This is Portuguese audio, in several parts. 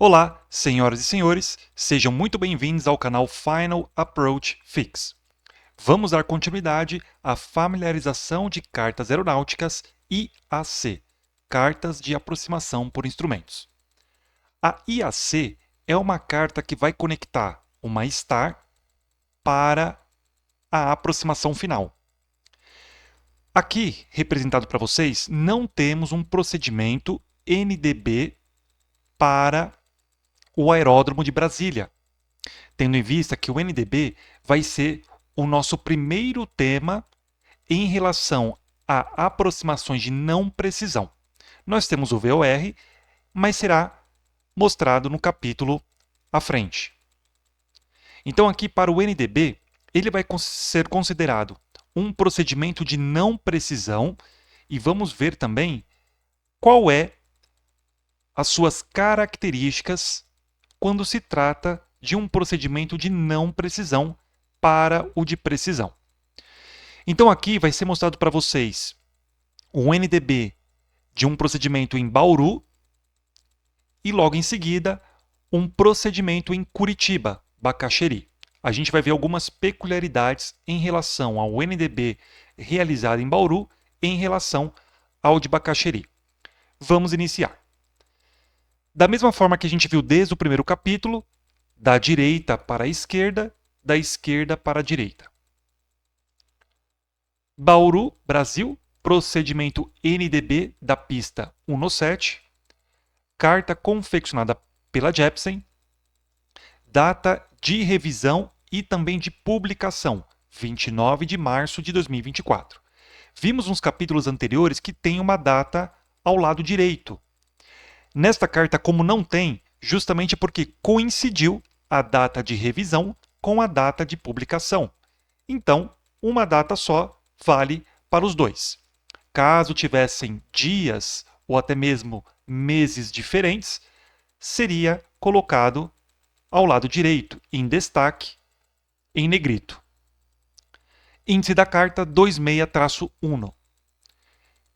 Olá, senhoras e senhores, sejam muito bem-vindos ao canal Final Approach Fix. Vamos dar continuidade à familiarização de cartas aeronáuticas IAC, Cartas de Aproximação por Instrumentos. A IAC é uma carta que vai conectar uma STAR para a aproximação final. Aqui, representado para vocês, não temos um procedimento NDB para o aeródromo de Brasília, tendo em vista que o NDB vai ser o nosso primeiro tema em relação a aproximações de não precisão. Nós temos o VOR, mas será mostrado no capítulo à frente. Então aqui para o NDB, ele vai ser considerado um procedimento de não precisão e vamos ver também qual é as suas características quando se trata de um procedimento de não precisão para o de precisão. Então aqui vai ser mostrado para vocês o NDB de um procedimento em Bauru e logo em seguida um procedimento em Curitiba, Bacaxeri. A gente vai ver algumas peculiaridades em relação ao NDB realizado em Bauru em relação ao de Bacaxeri. Vamos iniciar. Da mesma forma que a gente viu desde o primeiro capítulo, da direita para a esquerda, da esquerda para a direita. Bauru, Brasil, procedimento NDB da pista 1/7, carta confeccionada pela Jepsen, data de revisão e também de publicação, 29 de março de 2024. Vimos nos capítulos anteriores que tem uma data ao lado direito. Nesta carta, como não tem, justamente porque coincidiu a data de revisão com a data de publicação. Então, uma data só vale para os dois. Caso tivessem dias ou até mesmo meses diferentes, seria colocado ao lado direito, em destaque, em negrito. Índice da carta 26-1.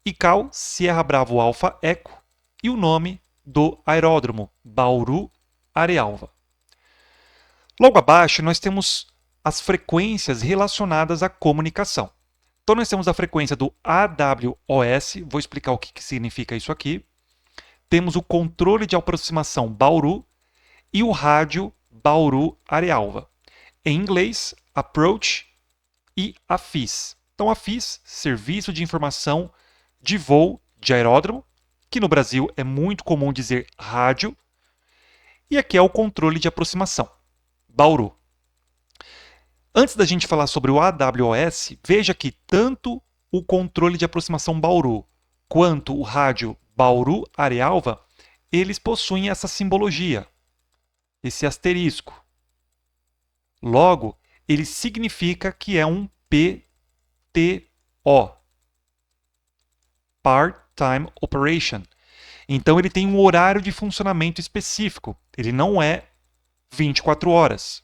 ICAO Sierra Bravo Alpha Eco e o nome do aeródromo, Bauru Arealva. Logo abaixo, nós temos as frequências relacionadas à comunicação. Então, nós temos a frequência do AWOS, vou explicar o que significa isso aqui. Temos o controle de aproximação Bauru e o rádio Bauru Arealva. Em inglês, Approach e AFIS. Então, AFIS, Serviço de Informação de Voo de Aeródromo, que no Brasil é muito comum dizer rádio, e aqui é o controle de aproximação, Bauru. Antes da gente falar sobre o AWOS, veja que tanto o controle de aproximação Bauru quanto o rádio Bauru Arealva, eles possuem essa simbologia, esse asterisco. Logo, ele significa que é um PTO, Part-Time Operation. Então ele tem um horário de funcionamento específico. Ele não é 24 horas.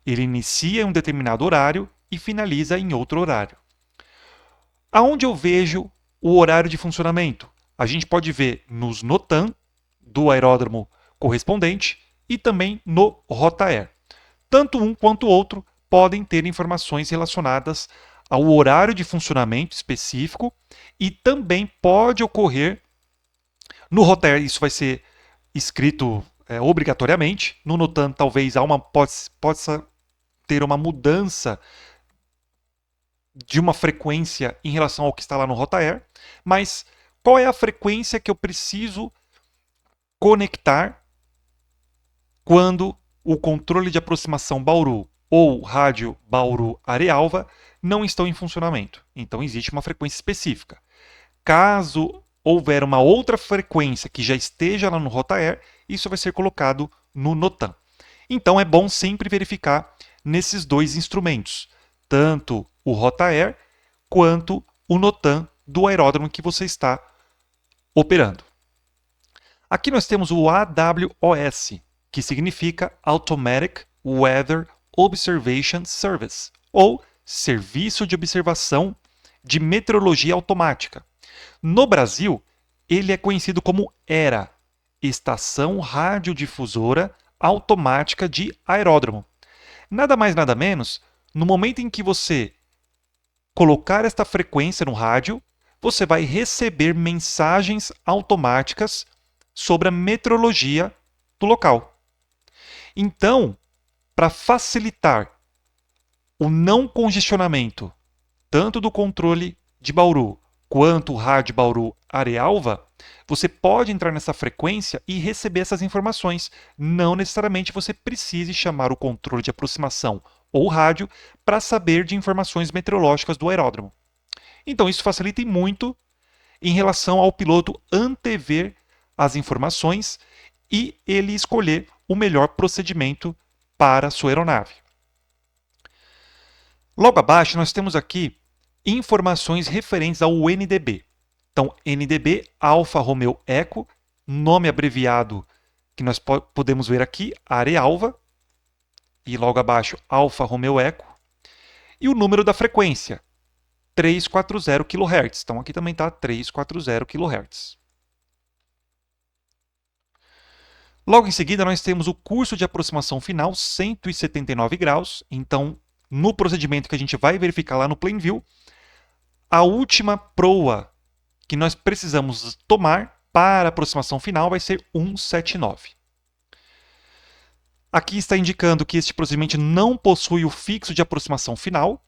Ele inicia em um determinado horário e finaliza em outro horário. Aonde eu vejo o horário de funcionamento? A gente pode ver nos NOTAM do aeródromo correspondente e também no Rotaer. Tanto um quanto o outro podem ter informações relacionadas ao horário de funcionamento específico e também pode ocorrer no Rotaer, isso vai ser escrito obrigatoriamente. No NOTAM, talvez possa ter uma mudança de uma frequência em relação ao que está lá no Rotaer. Mas qual é a frequência que eu preciso conectar quando o controle de aproximação Bauru ou rádio Bauru Arealva não estão em funcionamento? Então existe uma frequência específica. Caso houver uma outra frequência que já esteja lá no Rotaer, isso vai ser colocado no NOTAM. Então é bom sempre verificar nesses dois instrumentos, tanto o Rotaer quanto o NOTAM do aeródromo que você está operando. Aqui nós temos o AWOS, que significa Automatic Weather Observation Service, ou Serviço de Observação de Meteorologia Automática. No Brasil, ele é conhecido como ERA, estação radiodifusora automática de aeródromo. Nada mais, nada menos, no momento em que você colocar esta frequência no rádio, você vai receber mensagens automáticas sobre a meteorologia do local. Então, para facilitar o não congestionamento, tanto do controle de Bauru quanto o rádio Bauru Arealva, você pode entrar nessa frequência e receber essas informações. Não necessariamente você precise chamar o controle de aproximação ou rádio para saber de informações meteorológicas do aeródromo. Então isso facilita muito em relação ao piloto antever as informações e ele escolher o melhor procedimento para a sua aeronave. Logo abaixo nós temos aqui informações referentes ao NDB. Então, NDB, Alfa Romeo Eco, nome abreviado que nós podemos ver aqui, Arealva, e logo abaixo, Alfa Romeo Eco, e o número da frequência, 340 kHz. Então, aqui também está 340 kHz. Logo em seguida, nós temos o curso de aproximação final, 179 graus. Então, no procedimento que a gente vai verificar lá no Plainview, a última proa que nós precisamos tomar para a aproximação final vai ser 179. Aqui está indicando que este procedimento não possui o fixo de aproximação final.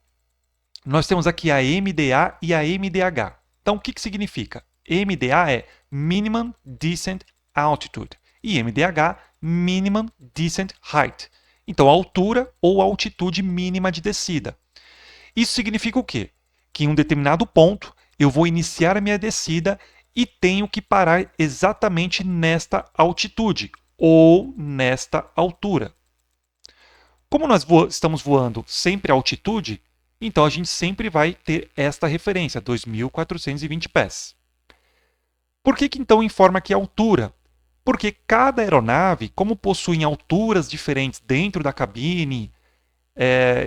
Nós temos aqui a MDA e a MDH. Então, o que significa? MDA é Minimum Descent Altitude e MDH, Minimum Descent Height. Então, altura ou altitude mínima de descida. Isso significa o quê? Que em um determinado ponto eu vou iniciar a minha descida e tenho que parar exatamente nesta altitude ou nesta altura. Como nós estamos voando sempre a altitude, então a gente sempre vai ter esta referência, 2.420 pés. Por que então informa aqui a altura? Porque cada aeronave, como possuem alturas diferentes dentro da cabine,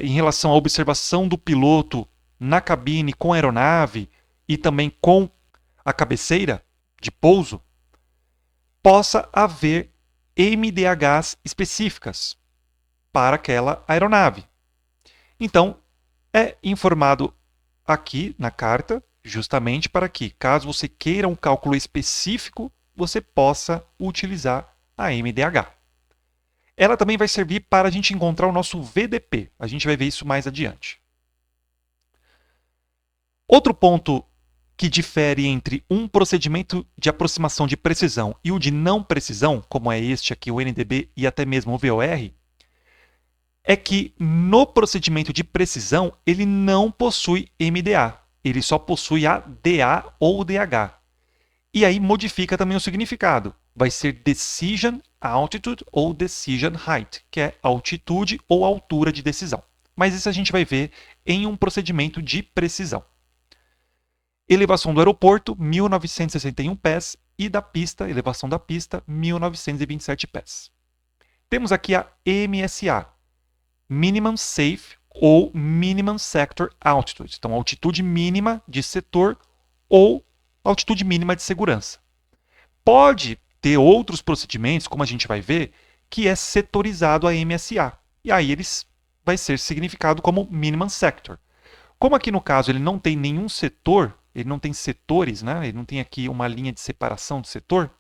em relação à observação do piloto na cabine com a aeronave e também com a cabeceira de pouso, possa haver MDHs específicas para aquela aeronave. Então, é informado aqui na carta, justamente para que, caso você queira um cálculo específico, você possa utilizar a MDH. Ela também vai servir para a gente encontrar o nosso VDP. A gente vai ver isso mais adiante. Outro ponto que difere entre um procedimento de aproximação de precisão e o de não precisão, como é este aqui, o NDB e até mesmo o VOR, é que no procedimento de precisão ele não possui MDA, ele só possui a DA ou DH. E aí modifica também o significado. Vai ser Decision Altitude ou Decision Height, que é altitude ou altura de decisão. Mas isso a gente vai ver em um procedimento de precisão. Elevação do aeroporto, 1.961 pés, e da pista, elevação da pista, 1.927 pés. Temos aqui a MSA, Minimum Safe ou Minimum Sector Altitude. Então, altitude mínima de setor ou altitude mínima de segurança. Pode ter outros procedimentos, como a gente vai ver, que é setorizado a MSA. E aí eles vai ser significado como Minimum Sector. Como aqui no caso ele não tem nenhum setor, ele não tem setores, né? Ele não tem aqui uma linha de separação de setor,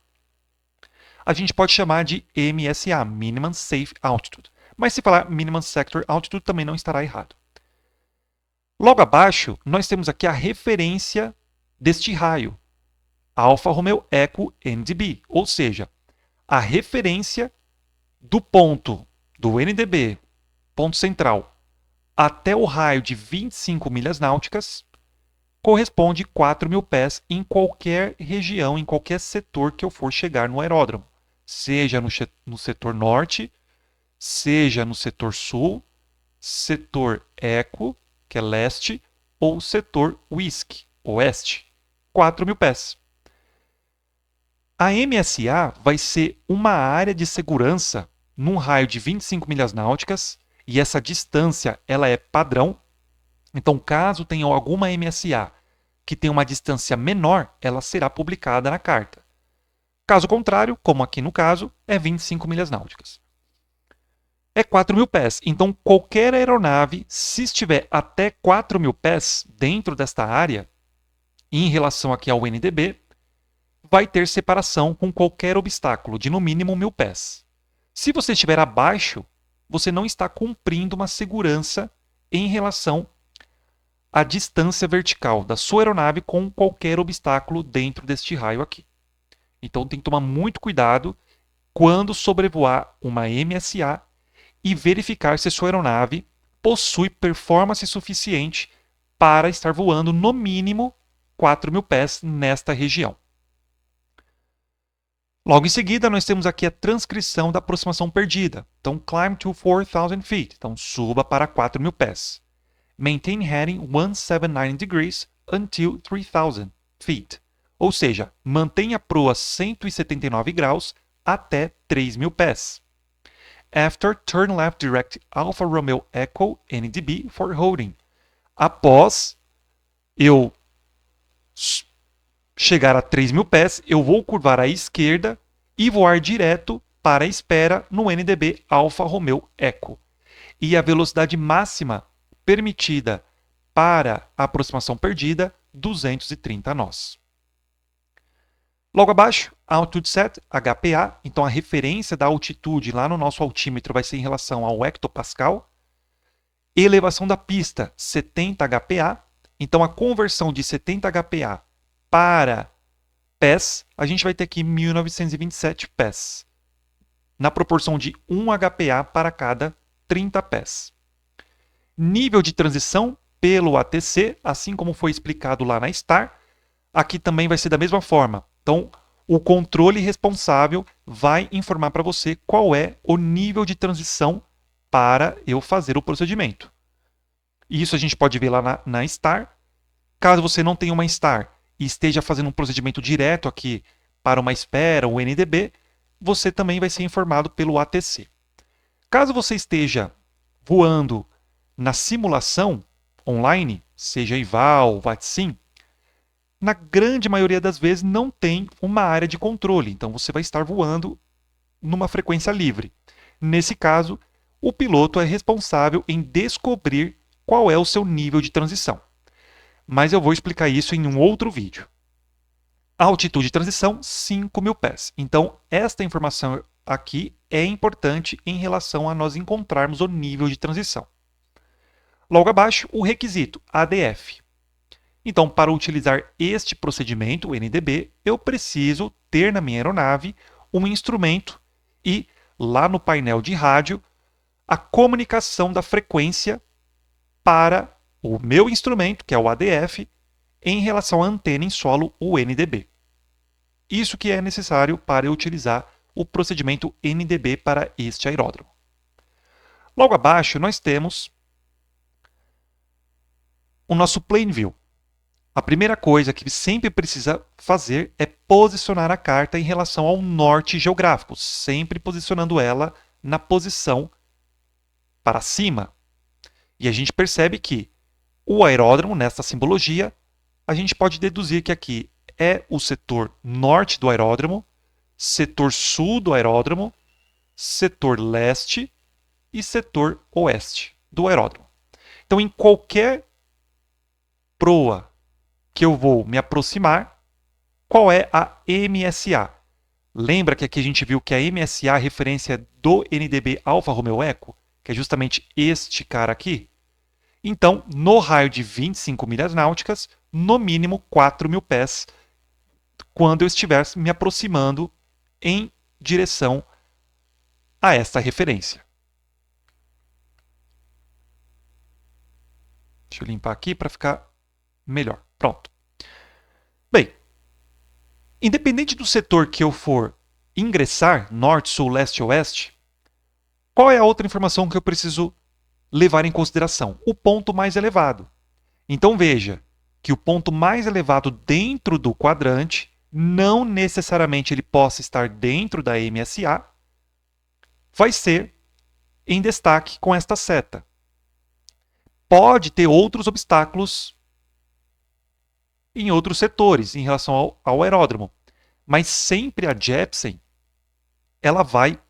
a gente pode chamar de MSA, Minimum Safe Altitude. Mas se falar Minimum Sector Altitude também não estará errado. Logo abaixo, nós temos aqui a referência deste raio, Alfa Romeo Eco NDB, ou seja, a referência do ponto do NDB, ponto central, até o raio de 25 milhas náuticas, corresponde a 4.000 pés em qualquer região, em qualquer setor que eu for chegar no aeródromo. Seja no setor norte, seja no setor sul, setor eco, que é leste, ou setor whisky, oeste, 4.000 pés. A MSA vai ser uma área de segurança num raio de 25 milhas náuticas e essa distância ela é padrão. Então, caso tenha alguma MSA que tenha uma distância menor, ela será publicada na carta. Caso contrário, como aqui no caso, é 25 milhas náuticas. É 4.000 pés. Então, qualquer aeronave, se estiver até 4.000 pés dentro desta área, em relação aqui ao NDB, vai ter separação com qualquer obstáculo de no mínimo 1.000 pés. Se você estiver abaixo, você não está cumprindo uma segurança em relação à distância vertical da sua aeronave com qualquer obstáculo dentro deste raio aqui. Então tem que tomar muito cuidado quando sobrevoar uma MSA e verificar se a sua aeronave possui performance suficiente para estar voando no mínimo 4.000 pés nesta região. Logo em seguida, nós temos aqui a transcrição da aproximação perdida. Então, climb to 4,000 feet. Então, suba para 4.000 pés. Maintain heading 179 degrees until 3,000 feet. Ou seja, mantenha a proa 179 graus até 3.000 pés. After, turn left direct Alfa Romeo Echo NDB for holding. Após eu chegar a 3.000 pés, eu vou curvar à esquerda e voar direto para a espera no NDB Alfa Romeo Echo. E a velocidade máxima permitida para a aproximação perdida, 230 nós. Logo abaixo, Altitude Set, HPA. Então, a referência da altitude lá no nosso altímetro vai ser em relação ao hectopascal. Elevação da pista, 70 HPA. Então, a conversão de 70 HPA para pés, a gente vai ter aqui 1.927 pés, na proporção de 1 HPA para cada 30 pés. Nível de transição pelo ATC, assim como foi explicado lá na STAR, aqui também vai ser da mesma forma. Então, o controle responsável vai informar para você qual é o nível de transição para eu fazer o procedimento. Isso a gente pode ver lá na STAR. Caso você não tenha uma STAR e esteja fazendo um procedimento direto aqui para uma espera, o NDB, você também vai ser informado pelo ATC. Caso você esteja voando na simulação online, seja IVAL, VATSIM, na grande maioria das vezes não tem uma área de controle, então você vai estar voando numa frequência livre. Nesse caso, o piloto é responsável em descobrir qual é o seu nível de transição. Mas eu vou explicar isso em um outro vídeo. A altitude de transição, 5.000 pés. Então, esta informação aqui é importante em relação a nós encontrarmos o nível de transição. Logo abaixo, o requisito, ADF. Então, para utilizar este procedimento, o NDB, eu preciso ter na minha aeronave um instrumento e, lá no painel de rádio, a comunicação da frequência para o meu instrumento, que é o ADF, em relação à antena em solo, o NDB. Isso que é necessário para eu utilizar o procedimento NDB para este aeródromo. Logo abaixo, nós temos o nosso plane view. A primeira coisa que sempre precisa fazer é posicionar a carta em relação ao norte geográfico, sempre posicionando ela na posição para cima. E a gente percebe que o aeródromo, nesta simbologia, a gente pode deduzir que aqui é o setor norte do aeródromo, setor sul do aeródromo, setor leste e setor oeste do aeródromo. Então, em qualquer proa que eu vou me aproximar, qual é a MSA? Lembra que aqui a gente viu que a MSA é a referência do NDB Alfa Romeo Echo, que é justamente este cara aqui? Então, no raio de 25 milhas náuticas, no mínimo 4.000 pés, quando eu estiver me aproximando em direção a esta referência. Deixa eu limpar aqui para ficar melhor. Pronto. Bem, independente do setor que eu for ingressar, norte, sul, leste, oeste, qual é a outra informação que eu preciso levar em consideração? O ponto mais elevado. Então veja que o ponto mais elevado dentro do quadrante, não necessariamente ele possa estar dentro da MSA, vai ser em destaque com esta seta. Pode ter outros obstáculos em outros setores em relação ao aeródromo, Mas sempre a Jepsen ela vai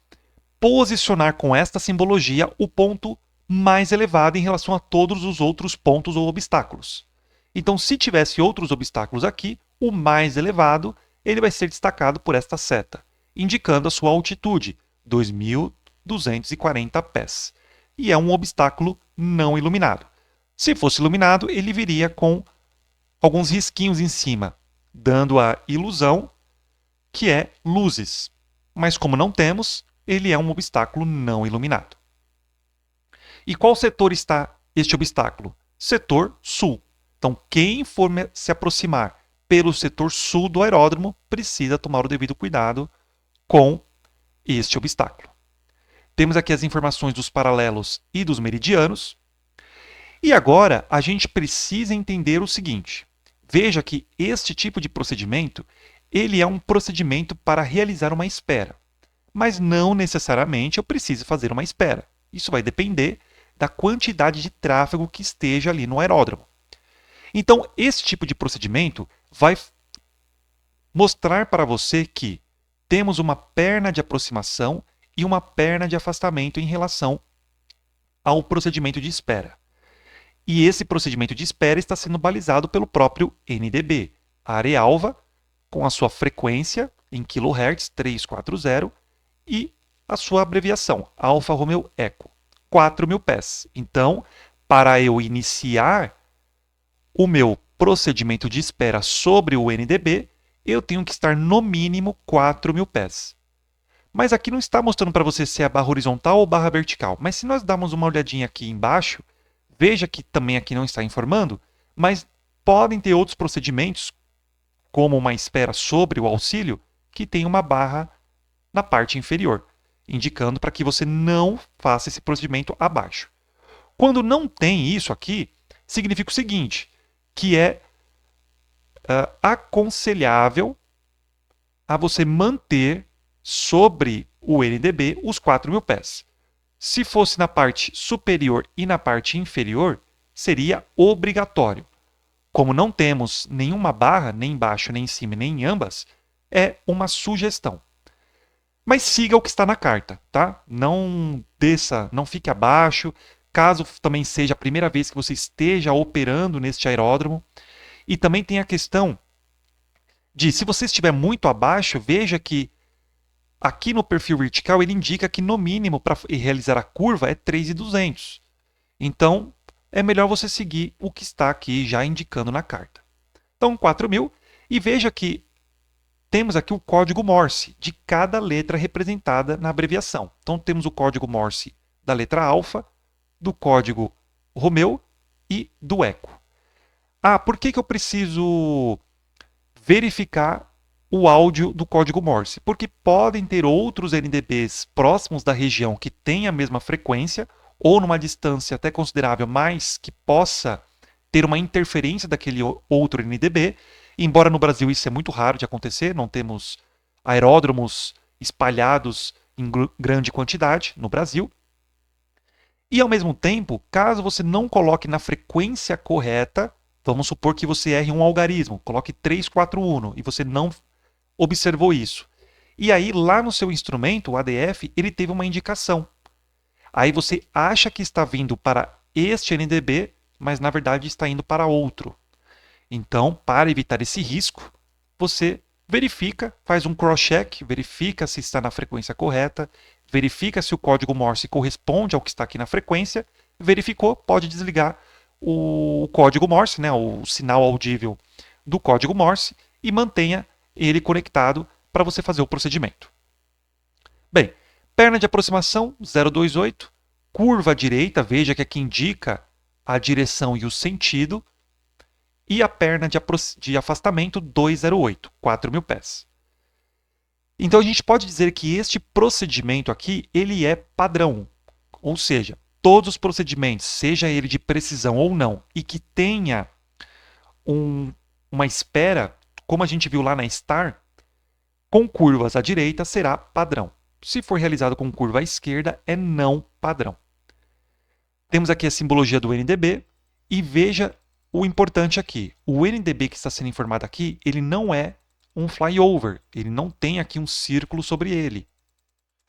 posicionar com esta simbologia o ponto mais elevado em relação a todos os outros pontos ou obstáculos. Então, se tivesse outros obstáculos aqui, o mais elevado ele vai ser destacado por esta seta, indicando a sua altitude, 2.240 pés. E é um obstáculo não iluminado. Se fosse iluminado, ele viria com alguns risquinhos em cima, dando a ilusão que é luzes. Mas como não temos, ele é um obstáculo não iluminado. E qual setor está este obstáculo? Setor sul. Então, quem for se aproximar pelo setor sul do aeródromo precisa tomar o devido cuidado com este obstáculo. Temos aqui as informações dos paralelos e dos meridianos. E agora a gente precisa entender o seguinte. Veja que este tipo de procedimento ele é um procedimento para realizar uma espera. Mas não necessariamente eu preciso fazer uma espera. Isso vai depender da quantidade de tráfego que esteja ali no aeródromo. Então, esse tipo de procedimento vai mostrar para você que temos uma perna de aproximação e uma perna de afastamento em relação ao procedimento de espera. E esse procedimento de espera está sendo balizado pelo próprio NDB, a área-alva, com a sua frequência em kHz 340 e a sua abreviação, Alfa Romeo Eco, 4.000 pés. Então, para eu iniciar o meu procedimento de espera sobre o NDB, eu tenho que estar no mínimo 4.000 pés. Mas aqui não está mostrando para você se é a barra horizontal ou barra vertical. Mas se nós darmos uma olhadinha aqui embaixo, veja que também aqui não está informando, mas podem ter outros procedimentos, como uma espera sobre o auxílio, que tem uma barra na parte inferior, indicando para que você não faça esse procedimento abaixo. Quando não tem isso aqui, significa o seguinte, que é aconselhável a você manter sobre o NDB os 4.000 pés. Se fosse na parte superior e na parte inferior, seria obrigatório. Como não temos nenhuma barra, nem embaixo, nem em cima, nem em ambas, é uma sugestão. Mas siga o que está na carta, tá? Não desça, não fique abaixo, caso também seja a primeira vez que você esteja operando neste aeródromo. E também tem a questão de, se você estiver muito abaixo, veja que aqui no perfil vertical ele indica que no mínimo para realizar a curva é 3.200. Então, é melhor você seguir o que está aqui já indicando na carta. Então, 4.000. E veja que temos aqui o código Morse de cada letra representada na abreviação. Então, temos o código Morse da letra alfa, do código Romeo e do Eco. Ah, por que eu preciso verificar o áudio do código Morse? Porque podem ter outros NDBs próximos da região que têm a mesma frequência, ou numa distância até considerável, mas que possa ter uma interferência daquele outro NDB, embora no Brasil isso é muito raro de acontecer, não temos aeródromos espalhados em grande quantidade no Brasil. E ao mesmo tempo, caso você não coloque na frequência correta, vamos supor que você erre um algarismo, coloque 341 e você não observou isso. E aí lá no seu instrumento, o ADF, ele teve uma indicação. Aí você acha que está vindo para este NDB, mas na verdade está indo para outro. Então, para evitar esse risco, você verifica, faz um cross-check, verifica se está na frequência correta, verifica se o código Morse corresponde ao que está aqui na frequência, verificou, pode desligar o código Morse, né, o sinal audível do código Morse, e mantenha ele conectado para você fazer o procedimento. Bem, perna de aproximação 028, curva à direita, veja que aqui indica a direção e o sentido, e a perna de afastamento 208, 4.000 pés. Então a gente pode dizer que este procedimento aqui, ele é padrão, ou seja, todos os procedimentos, seja ele de precisão ou não, e que tenha uma espera, como a gente viu lá na STAR, com curvas à direita será padrão. Se for realizado com curva à esquerda, é não padrão. Temos aqui a simbologia do NDB e veja o importante aqui. O NDB que está sendo informado aqui, ele não é um flyover, ele não tem aqui um círculo sobre ele.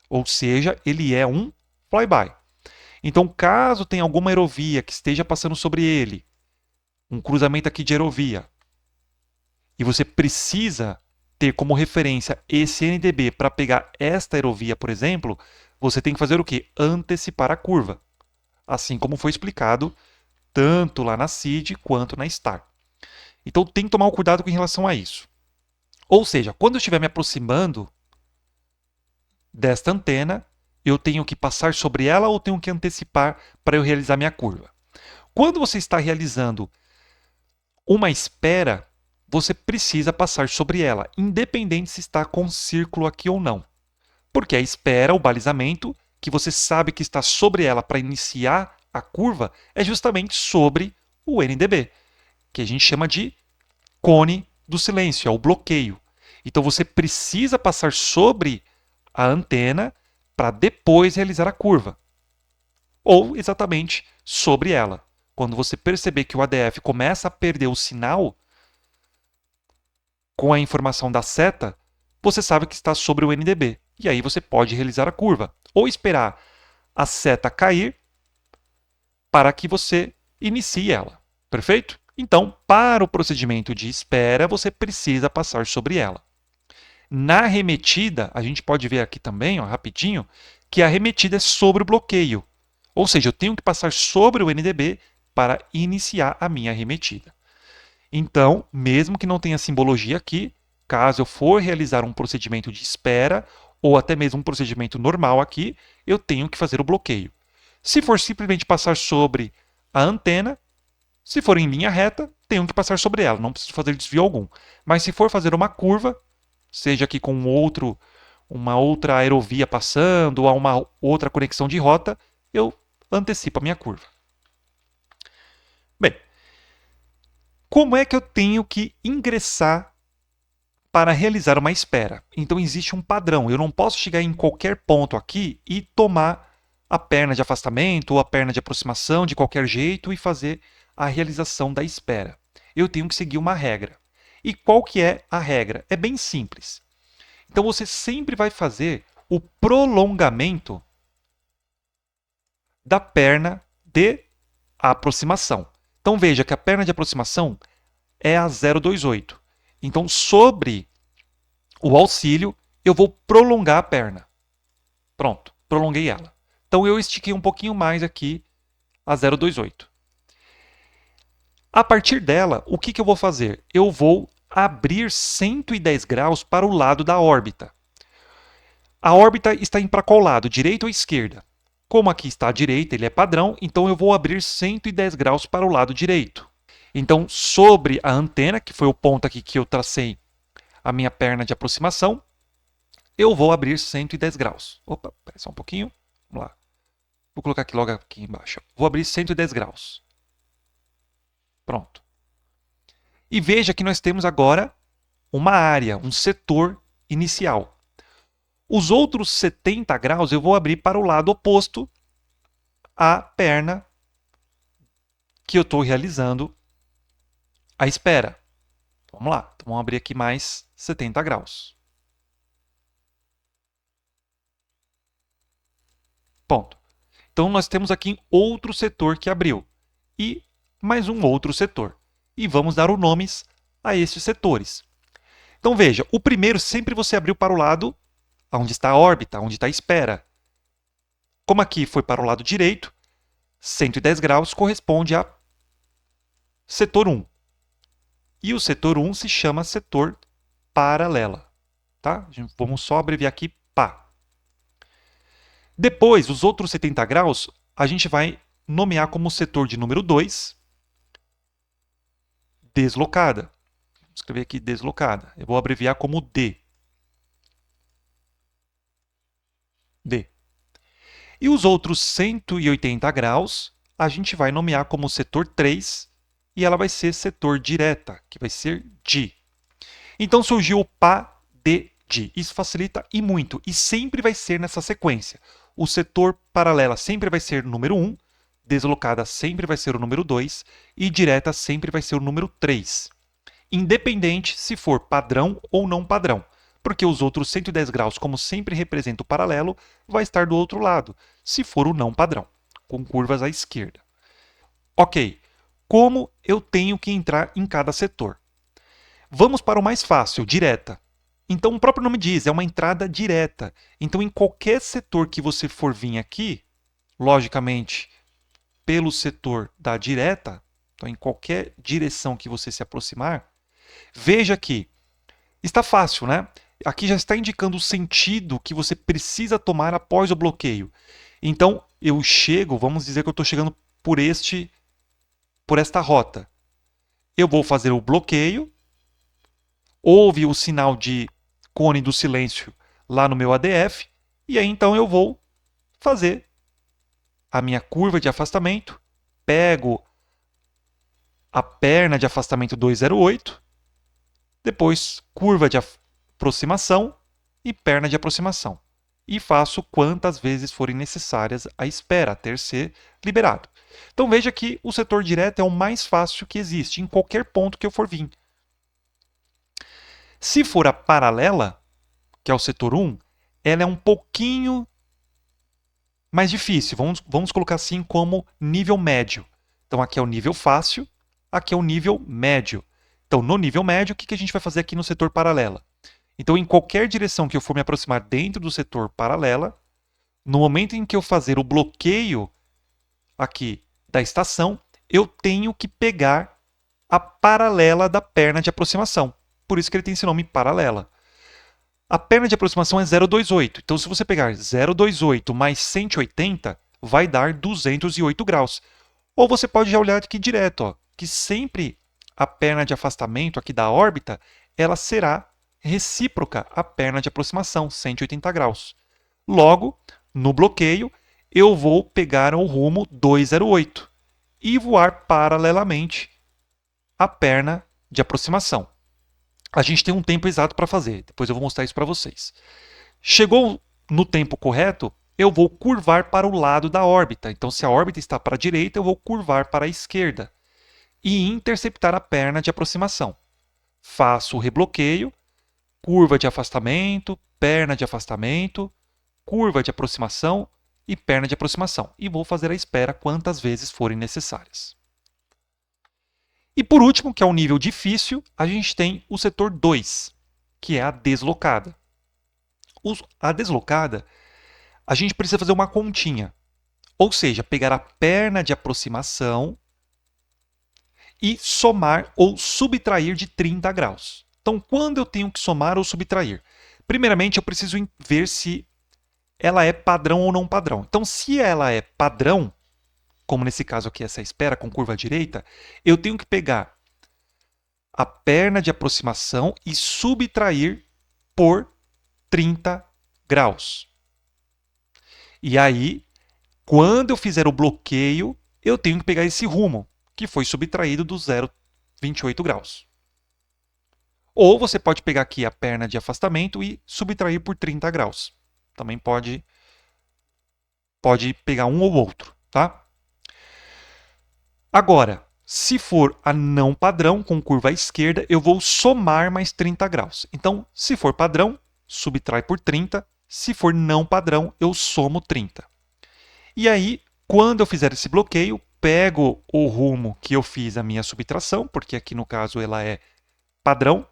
Ou seja, ele é um flyby. Então, caso tenha alguma aerovia que esteja passando sobre ele, um cruzamento aqui de aerovia, e você precisa ter como referência esse NDB para pegar esta aerovia, por exemplo, você tem que fazer o quê? Antecipar a curva. Assim como foi explicado tanto lá na SID quanto na STAR. Então tem que tomar um cuidado com relação a isso. Ou seja, quando eu estiver me aproximando desta antena, eu tenho que passar sobre ela ou tenho que antecipar para eu realizar minha curva. Quando você está realizando uma espera, você precisa passar sobre ela, independente se está com um círculo aqui ou não. Porque a espera, o balizamento, que você sabe que está sobre ela para iniciar a curva, é justamente sobre o NDB, que a gente chama de cone do silêncio, é o bloqueio. Então você precisa passar sobre a antena para depois realizar a curva. Ou exatamente sobre ela. Quando você perceber que o ADF começa a perder o sinal com a informação da seta, você sabe que está sobre o NDB. E aí você pode realizar a curva. Ou esperar a seta cair para que você inicie ela. Perfeito? Então, para o procedimento de espera, você precisa passar sobre ela. Na arremetida, a gente pode ver aqui também, ó, rapidinho, que a arremetida é sobre o bloqueio. Ou seja, eu tenho que passar sobre o NDB para iniciar a minha arremetida. Então, mesmo que não tenha simbologia aqui, caso eu for realizar um procedimento de espera ou até mesmo um procedimento normal aqui, eu tenho que fazer o bloqueio. Se for simplesmente passar sobre a antena, se for em linha reta, tenho que passar sobre ela, não preciso fazer desvio algum. Mas se for fazer uma curva, seja aqui com uma outra aerovia passando ou uma outra conexão de rota, eu antecipo a minha curva. Bem, como é que eu tenho que ingressar para realizar uma espera? Então existe um padrão. Eu não posso chegar em qualquer ponto aqui e tomar a perna de afastamento ou a perna de aproximação de qualquer jeito e fazer a realização da espera. Eu tenho que seguir uma regra. E qual que é a regra? É bem simples. Então você sempre vai fazer o prolongamento da perna de aproximação. Então veja que a perna de aproximação é a 028. Então sobre o auxílio eu vou prolongar a perna. Pronto, prolonguei ela. Então eu estiquei um pouquinho mais aqui a 028. A partir dela, o que eu vou fazer? Eu vou abrir 110 graus para o lado da órbita. A órbita está indo para qual lado? Direita ou esquerda? Como aqui está à direita, ele é padrão, então eu vou abrir 110 graus para o lado direito. Então, sobre a antena, que foi o ponto aqui que eu tracei a minha perna de aproximação, eu vou abrir 110 graus. Opa, espera só um pouquinho. Vamos lá. Vou colocar aqui logo aqui embaixo. Vou abrir 110 graus. Pronto. E veja que nós temos agora uma área, um setor inicial. Os outros 70 graus eu vou abrir para o lado oposto à perna que eu estou realizando a espera. Vamos lá, então vamos abrir aqui mais 70 graus. Ponto. Então nós temos aqui outro setor que abriu e mais um outro setor. E vamos dar os nomes a esses setores. Então veja, o primeiro sempre você abriu para o lado onde está a órbita, onde está a espera. Como aqui foi para o lado direito, 110 graus corresponde a setor 1. E o setor 1 se chama setor paralela. Tá? Vamos só abreviar aqui PA. Depois, os outros 70 graus, a gente vai nomear como setor de número 2, deslocada. Vou escrever aqui deslocada. Eu vou abreviar como D. D. E os outros 180 graus, a gente vai nomear como setor 3, e ela vai ser setor direta, que vai ser DI. Então surgiu o PA, D, DI. Isso facilita e muito, e sempre vai ser nessa sequência. O setor paralela sempre vai ser o número 1, deslocada sempre vai ser o número 2, e direta sempre vai ser o número 3. independente se for padrão ou não padrão, porque os outros 110 graus, como sempre representa o paralelo, vai estar do outro lado, se for o não padrão, com curvas à esquerda. Ok, como eu tenho que entrar em cada setor? Vamos para o mais fácil, direta. Então, o próprio nome diz, é uma entrada direta. Então, em qualquer setor que você for vir aqui, logicamente, pelo setor da direta, então em qualquer direção que você se aproximar, veja que está fácil, né? Aqui já está indicando o sentido que você precisa tomar após o bloqueio. Então, eu chego, vamos dizer que eu estou chegando por esta rota. Eu vou fazer o bloqueio, houve o sinal de cone do silêncio lá no meu ADF, e aí então eu vou fazer a minha curva de afastamento, pego a perna de afastamento 208, depois curva de aproximação e perna de aproximação. E faço quantas vezes forem necessárias à espera, até ser liberado. Então veja que o setor direto é o mais fácil que existe, em qualquer ponto que eu for vir. Se for a paralela, que é o setor 1, ela é um pouquinho mais difícil. Vamos colocar assim como nível médio. Então aqui é o nível fácil, aqui é o nível médio. Então no nível médio, o que a gente vai fazer aqui no setor paralela? Então em qualquer direção que eu for me aproximar dentro do setor paralela, no momento em que eu fazer o bloqueio aqui da estação, eu tenho que pegar a paralela da perna de aproximação. Por isso que ele tem esse nome paralela. A perna de aproximação é 0,28. Então, se você pegar 0,28 mais 180, vai dar 208 graus. Ou você pode já olhar aqui direto, ó, que sempre a perna de afastamento aqui da órbita, ela será recíproca à perna de aproximação, 180 graus. Logo, no bloqueio, eu vou pegar o rumo 208 e voar paralelamente à perna de aproximação. A gente tem um tempo exato para fazer, depois eu vou mostrar isso para vocês. Chegou no tempo correto, eu vou curvar para o lado da órbita. Então, se a órbita está para a direita, eu vou curvar para a esquerda e interceptar a perna de aproximação. Faço o rebloqueio, curva de afastamento, curva de aproximação e perna de aproximação. E vou fazer a espera quantas vezes forem necessárias. E por último, que é um nível difícil, a gente tem o setor 2, que é a deslocada. A deslocada, a gente precisa fazer uma continha. Ou seja, pegar a perna de aproximação e somar ou subtrair de 30 graus. Então, quando eu tenho que somar ou subtrair? Primeiramente, eu preciso ver se ela é padrão ou não padrão. Então, se ela é padrão, como nesse caso aqui, essa espera com curva à direita, eu tenho que pegar a perna de aproximação e subtrair por 30 graus. E aí, quando eu fizer o bloqueio, eu tenho que pegar esse rumo, que foi subtraído do 0,28 graus. Ou você pode pegar aqui a perna de afastamento e subtrair por 30 graus. Também pode pegar um ou outro, tá? Agora, se for a não padrão, com curva à esquerda, eu vou somar mais 30 graus. Então, se for padrão, subtrai por 30. Se for não padrão, eu somo 30. E aí, quando eu fizer esse bloqueio, pego o rumo que eu fiz a minha subtração, porque aqui no caso ela é padrão,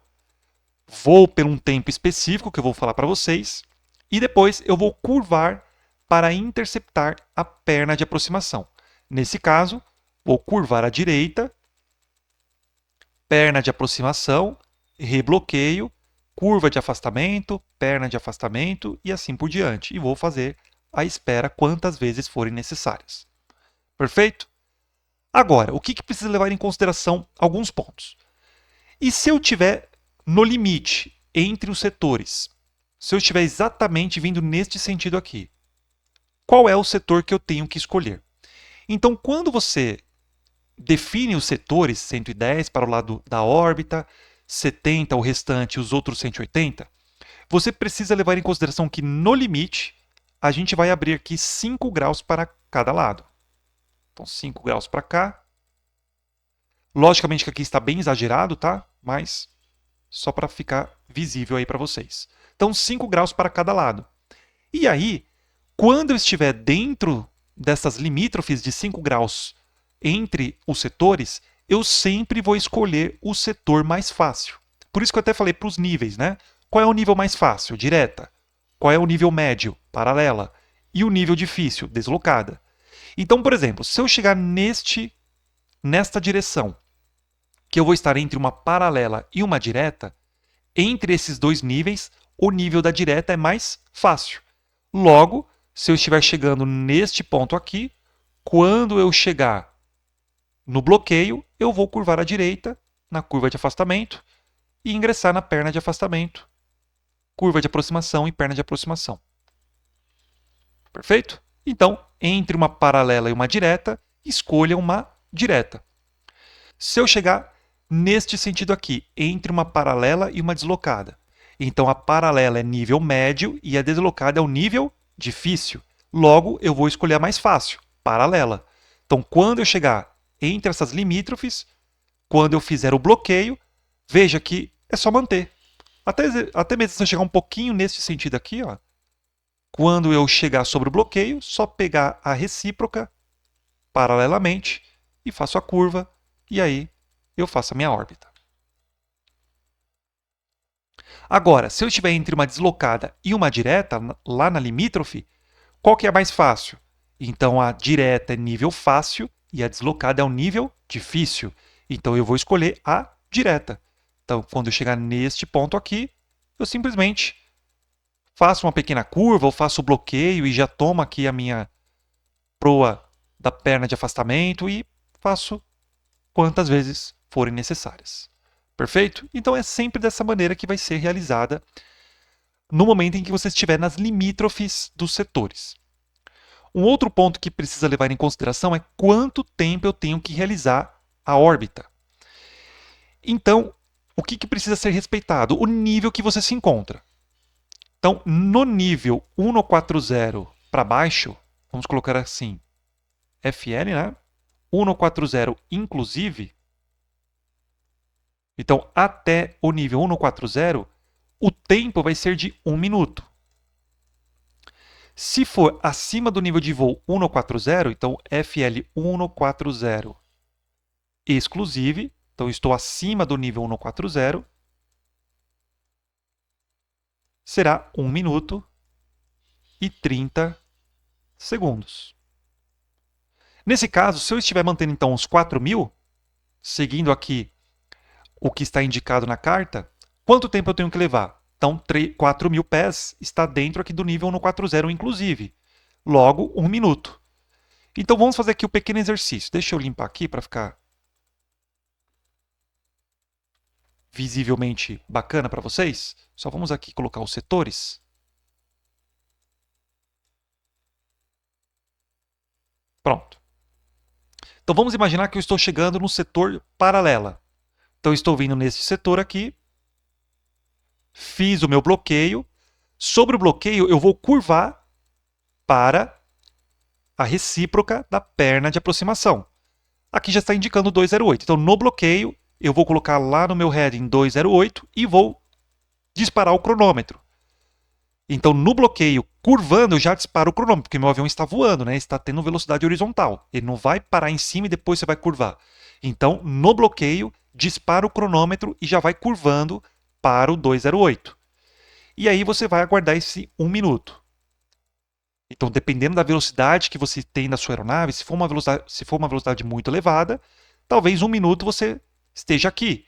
vou por um tempo específico que eu vou falar para vocês, e depois eu vou curvar para interceptar a perna de aproximação. Nesse caso, vou curvar à direita, perna de aproximação, rebloqueio, curva de afastamento, perna de afastamento e assim por diante. E vou fazer a espera quantas vezes forem necessárias. Perfeito? Agora, o que precisa levar em consideração? Alguns pontos. E se eu estiver no limite entre os setores? Se eu estiver exatamente vindo neste sentido aqui, qual é o setor que eu tenho que escolher? Então, quando você define os setores, 110 para o lado da órbita, 70 o restante e os outros 180, você precisa levar em consideração que no limite a gente vai abrir aqui 5 graus para cada lado. Então 5 graus para cá. Logicamente que aqui está bem exagerado, tá? mas só para ficar visível aí para vocês. Então, 5 graus para cada lado. E aí, quando eu estiver dentro dessas limítrofes de 5 graus entre os setores, eu sempre vou escolher o setor mais fácil. Por isso que eu até falei para os níveis, né? Qual é o nível mais fácil? Direta. Qual é o nível médio? Paralela. E o nível difícil? Deslocada. Então, por exemplo, se eu chegar nesta direção, que eu vou estar entre uma paralela e uma direta, entre esses dois níveis, o nível da direta é mais fácil. Logo, se eu estiver chegando neste ponto aqui, quando eu chegar no bloqueio, eu vou curvar à direita, na curva de afastamento, e ingressar na perna de afastamento, curva de aproximação e perna de aproximação. Perfeito? Então, entre uma paralela e uma direta, escolha uma direta. Se eu chegar neste sentido aqui, entre uma paralela e uma deslocada, então a paralela é nível médio e a deslocada é o nível difícil. Logo, eu vou escolher a mais fácil, paralela. Então, quando eu chegar entre essas limítrofes, quando eu fizer o bloqueio, veja que é só manter. Até mesmo se eu chegar um pouquinho nesse sentido aqui, ó, quando eu chegar sobre o bloqueio, só pegar a recíproca paralelamente e faço a curva, e aí eu faço a minha órbita. Agora, se eu estiver entre uma deslocada e uma direta, lá na limítrofe, qual que é mais fácil? Então, a direta é nível fácil e a deslocada é um nível difícil. Então, eu vou escolher a direta. Então, quando eu chegar neste ponto aqui, eu simplesmente faço uma pequena curva ou faço o bloqueio e já tomo aqui a minha proa da perna de afastamento e faço quantas vezes forem necessárias. Perfeito? Então é sempre dessa maneira que vai ser realizada no momento em que você estiver nas limítrofes dos setores. Um outro ponto que precisa levar em consideração é quanto tempo eu tenho que realizar a órbita. Então, o que precisa ser respeitado? O nível que você se encontra. Então, no nível 140 para baixo, vamos colocar assim, FL, né? 140 inclusive. Então, até o nível 140, o tempo vai ser de 1 minuto. Se for acima do nível de voo 140, então FL 140 exclusive, então estou acima do nível 140, será 1 minuto e 30 segundos. Nesse caso, se eu estiver mantendo então os 4.000, seguindo aqui o que está indicado na carta, quanto tempo eu tenho que levar? Então, 4.000 pés está dentro aqui do nível 140, inclusive. Logo, 1 minuto. Então, vamos fazer aqui o pequeno exercício. Deixa eu limpar aqui para ficar visivelmente bacana para vocês. Só vamos aqui colocar os setores. Pronto. Então, vamos imaginar que eu estou chegando no setor paralela. Então, estou vindo nesse setor aqui. Fiz o meu bloqueio. Sobre o bloqueio, eu vou curvar para a recíproca da perna de aproximação. Aqui já está indicando 208. Então, no bloqueio, eu vou colocar lá no meu heading 208 e vou disparar o cronômetro. Então, no bloqueio, curvando, eu já disparo o cronômetro, porque meu avião está voando, né? Está tendo velocidade horizontal. Ele não vai parar em cima e depois você vai curvar. Então, no bloqueio, dispara o cronômetro e já vai curvando para o 208. E aí você vai aguardar esse 1 minuto. Então, dependendo da velocidade que você tem da sua aeronave, se for uma velocidade muito elevada, talvez 1 minuto você esteja aqui.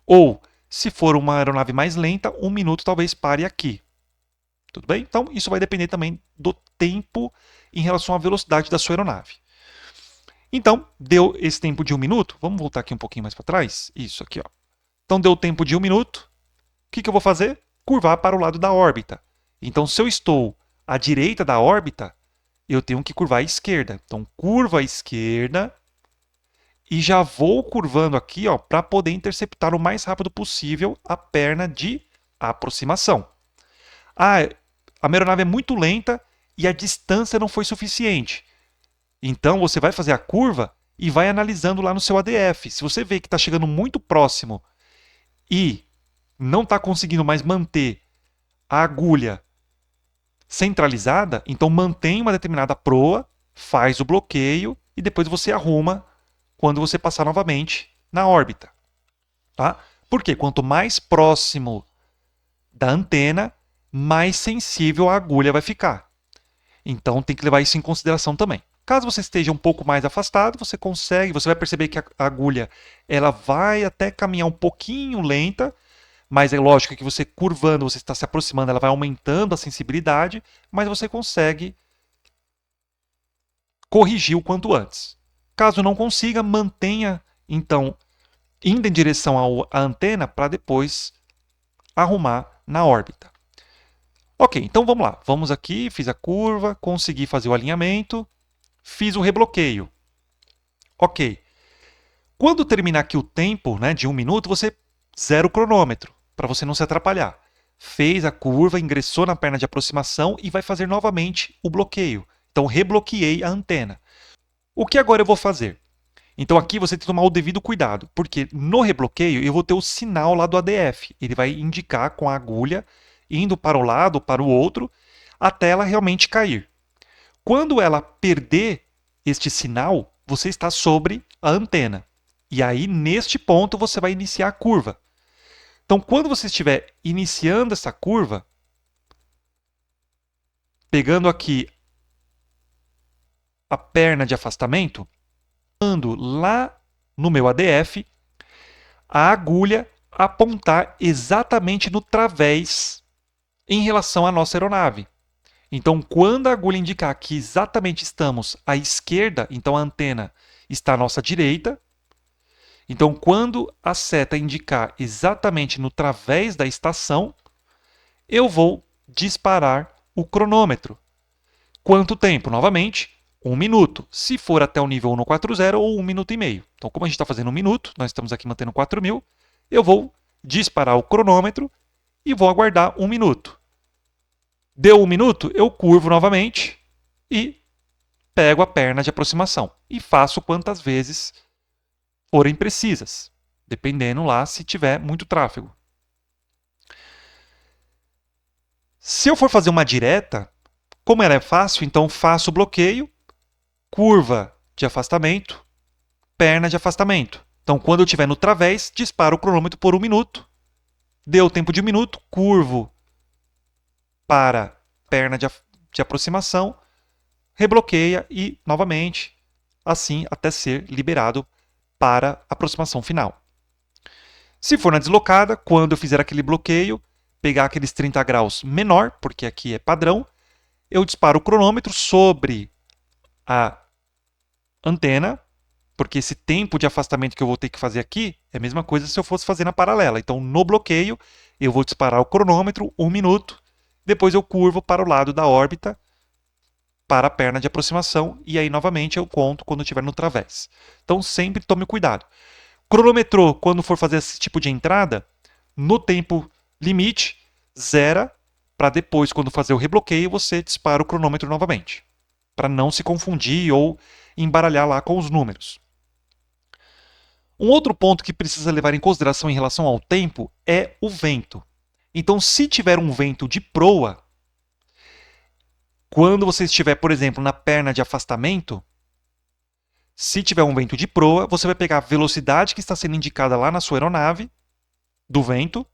Ou, se for uma aeronave mais lenta, 1 minuto talvez pare aqui. Tudo bem? Então, isso vai depender também do tempo em relação à velocidade da sua aeronave. Então, deu esse tempo de 1 minuto. Vamos voltar aqui um pouquinho mais para trás. Isso aqui, ó. Então, deu o tempo de 1 minuto. O que eu vou fazer? Curvar para o lado da órbita. Então, se eu estou à direita da órbita, eu tenho que curvar à esquerda. Então, curva à esquerda e já vou curvando aqui para poder interceptar o mais rápido possível a perna de aproximação. Ah, a minha aeronave é muito lenta e a distância não foi suficiente. Então, você vai fazer a curva e vai analisando lá no seu ADF. Se você vê que está chegando muito próximo e não está conseguindo mais manter a agulha centralizada, então mantém uma determinada proa, faz o bloqueio e depois você arruma quando você passar novamente na órbita. Tá? Porque quanto mais próximo da antena, mais sensível a agulha vai ficar. Então tem que levar isso em consideração também. Caso você esteja um pouco mais afastado, você vai perceber que a agulha ela vai até caminhar um pouquinho lenta, mas é lógico que você curvando, você está se aproximando, ela vai aumentando a sensibilidade, mas você consegue corrigir o quanto antes. Caso não consiga, mantenha, então, indo em direção à antena para depois arrumar na órbita. Ok, então vamos lá. Vamos aqui, fiz a curva, consegui fazer o alinhamento, fiz o rebloqueio. Ok. Quando terminar aqui o tempo, né, de 1 minuto, você zera o cronômetro, para você não se atrapalhar. Fez a curva, ingressou na perna de aproximação e vai fazer novamente o bloqueio. Então, rebloqueei a antena. O que agora eu vou fazer? Então, aqui você tem que tomar o devido cuidado, porque no rebloqueio eu vou ter o sinal lá do ADF. Ele vai indicar com a agulha, indo para o lado ou para o outro, até ela realmente cair. Quando ela perder este sinal, você está sobre a antena. E aí, neste ponto, você vai iniciar a curva. Então, quando você estiver iniciando essa curva, pegando aqui a perna de afastamento, ando lá no meu ADF, a agulha apontar exatamente no través em relação à nossa aeronave. Então, quando a agulha indicar que exatamente estamos à esquerda, então a antena está à nossa direita. Então, quando a seta indicar exatamente no través da estação, eu vou disparar o cronômetro. Quanto tempo? Novamente, 1 minuto. Se for até o nível 140 ou 1 minuto e meio. Então, como a gente está fazendo 1 minuto, nós estamos aqui mantendo 4.000, eu vou disparar o cronômetro e vou aguardar 1 minuto. Deu 1 minuto, eu curvo novamente e pego a perna de aproximação. E faço quantas vezes forem precisas, dependendo lá se tiver muito tráfego. Se eu for fazer uma direta, como ela é fácil, então faço o bloqueio, curva de afastamento, perna de afastamento. Então, quando eu estiver no través, disparo o cronômetro por 1 minuto. Deu tempo de 1 minuto, curvo para perna de aproximação, rebloqueia e, novamente, assim até ser liberado para a aproximação final. Se for na deslocada, quando eu fizer aquele bloqueio, pegar aqueles 30 graus menor, porque aqui é padrão, eu disparo o cronômetro sobre a antena, porque esse tempo de afastamento que eu vou ter que fazer aqui é a mesma coisa se eu fosse fazer na paralela. Então, no bloqueio, eu vou disparar o cronômetro 1 minuto, depois eu curvo para o lado da órbita, para a perna de aproximação, e aí novamente eu conto quando estiver no través. Então, sempre tome cuidado. Cronometrou, quando for fazer esse tipo de entrada, no tempo limite, zera, para depois, quando fazer o rebloqueio, você dispara o cronômetro novamente, para não se confundir ou embaralhar lá com os números. Um outro ponto que precisa levar em consideração em relação ao tempo é o vento. Então, se tiver um vento de proa, quando você estiver, por exemplo, na perna de afastamento, se tiver um vento de proa, você vai pegar a velocidade que está sendo indicada lá na sua aeronave, do vento,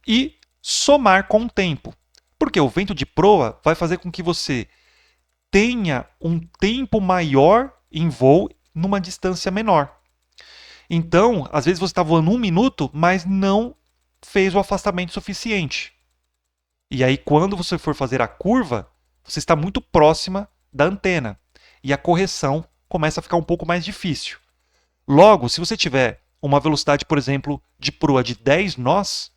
e somar com o tempo. Porque o vento de proa vai fazer com que você tenha um tempo maior em voo numa distância menor. Então, às vezes você está voando 1 minuto, mas não fez o afastamento suficiente. E aí, quando você for fazer a curva, você está muito próxima da antena. E a correção começa a ficar um pouco mais difícil. Logo, se você tiver uma velocidade, por exemplo, de proa de 10 nós,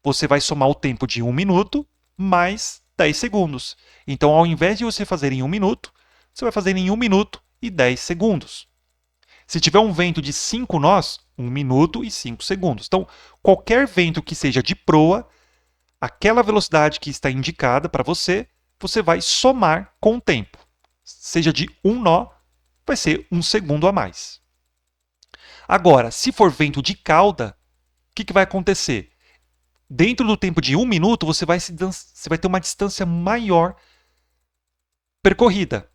você vai somar o tempo de 1 minuto mais 10 segundos. Então, ao invés de você fazer em 1 minuto, você vai fazer em 1 minuto e 10 segundos. Se tiver um vento de 5 nós, 1 minuto e 5 segundos. Então, qualquer vento que seja de proa, aquela velocidade que está indicada para você, você vai somar com o tempo. Seja de 1 nó, vai ser 1 segundo a mais. Agora, se for vento de cauda, que vai acontecer? Dentro do tempo de 1 minuto, você vai ter uma distância maior percorrida.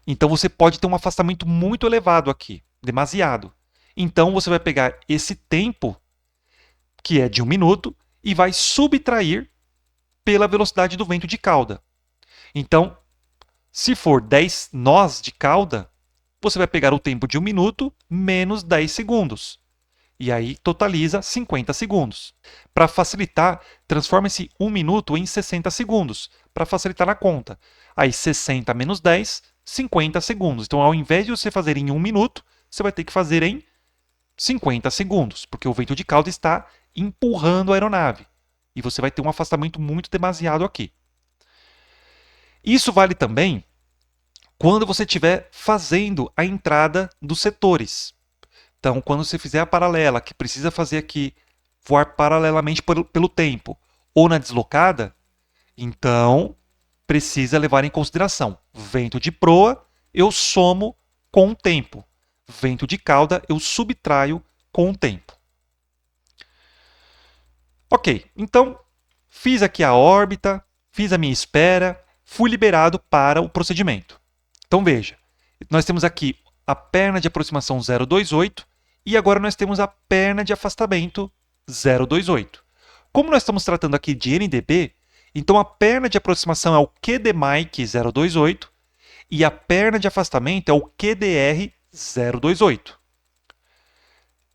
Então, você pode ter um afastamento muito elevado aqui, demasiado. Então, você vai pegar esse tempo, que é de 1 minuto, e vai subtrair pela velocidade do vento de cauda. Então, se for 10 nós de cauda, você vai pegar o tempo de 1 minuto menos 10 segundos. E aí totaliza 50 segundos. Para facilitar, transforma esse 1 minuto em 60 segundos, para facilitar na conta. Aí 60 menos 10, 50 segundos. Então, ao invés de você fazer em 1 minuto, você vai ter que fazer em 50 segundos, porque o vento de cauda está empurrando a aeronave. E você vai ter um afastamento muito demasiado aqui. Isso vale também quando você estiver fazendo a entrada dos setores. Então, quando você fizer a paralela, que precisa fazer aqui, voar paralelamente pelo tempo, ou na deslocada, então precisa levar em consideração vento de proa, eu somo com o tempo. Vento de cauda, eu subtraio com o tempo. Ok, então fiz aqui a órbita, fiz a minha espera, fui liberado para o procedimento. Então veja, nós temos aqui a perna de aproximação 028 e agora nós temos a perna de afastamento 028. Como nós estamos tratando aqui de NDB, então a perna de aproximação é o QDMIC 028 e a perna de afastamento é o QDR 028.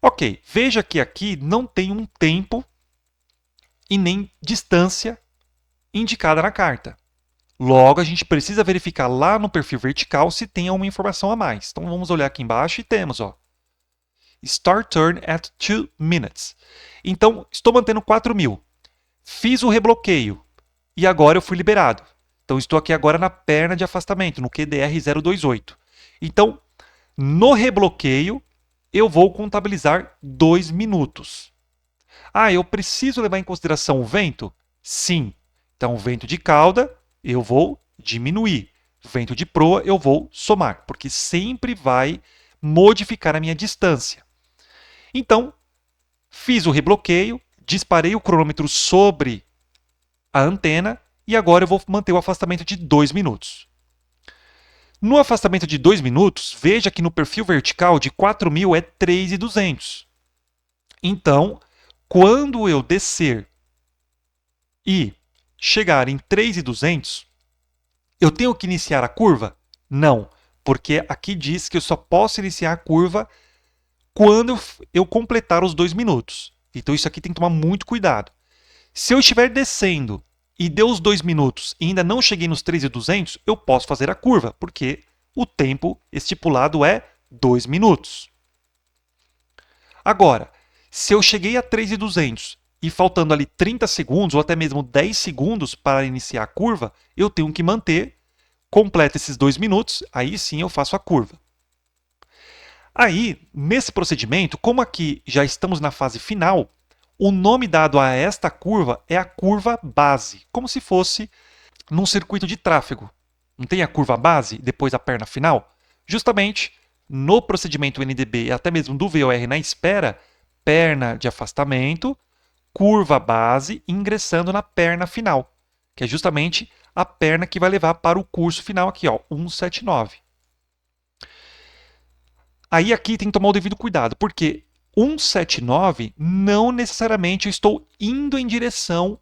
Ok, veja que aqui não tem um tempo e nem distância indicada na carta. Logo, a gente precisa verificar lá no perfil vertical se tem alguma informação a mais. Então, vamos olhar aqui embaixo e temos, ó, Start turn at 2 minutes. Então, estou mantendo 4.000. Fiz o rebloqueio e agora eu fui liberado. Então, estou aqui agora na perna de afastamento, no QDR 028. Então, no rebloqueio, eu vou contabilizar 2 minutos. Ah, eu preciso levar em consideração o vento? Sim. Então, o vento de cauda, eu vou diminuir. Vento de proa, eu vou somar, porque sempre vai modificar a minha distância. Então, fiz o rebloqueio, disparei o cronômetro sobre a antena e agora eu vou manter o afastamento de 2 minutos. No afastamento de 2 minutos, veja que no perfil vertical de 4.000 é 3.200. Então, quando eu descer e chegar em 3.200, eu tenho que iniciar a curva? Não, porque aqui diz que eu só posso iniciar a curva quando eu completar os 2 minutos. Então isso aqui tem que tomar muito cuidado. Se eu estiver descendo e deu os 2 minutos e ainda não cheguei nos 3.200, eu posso fazer a curva, porque o tempo estipulado é 2 minutos. Agora, se eu cheguei a 3.200 e faltando ali 30 segundos ou até mesmo 10 segundos para iniciar a curva, eu tenho que manter, completa esses 2 minutos, aí sim eu faço a curva. Aí, nesse procedimento, como aqui já estamos na fase final, o nome dado a esta curva é a curva base, como se fosse num circuito de tráfego. Não tem a curva base, depois a perna final? Justamente, no procedimento NDB e até mesmo do VOR na espera, perna de afastamento, curva base, ingressando na perna final, que é justamente a perna que vai levar para o curso final aqui, ó, 179. Aí aqui tem que tomar o devido cuidado, porque 179 não necessariamente eu estou indo em direção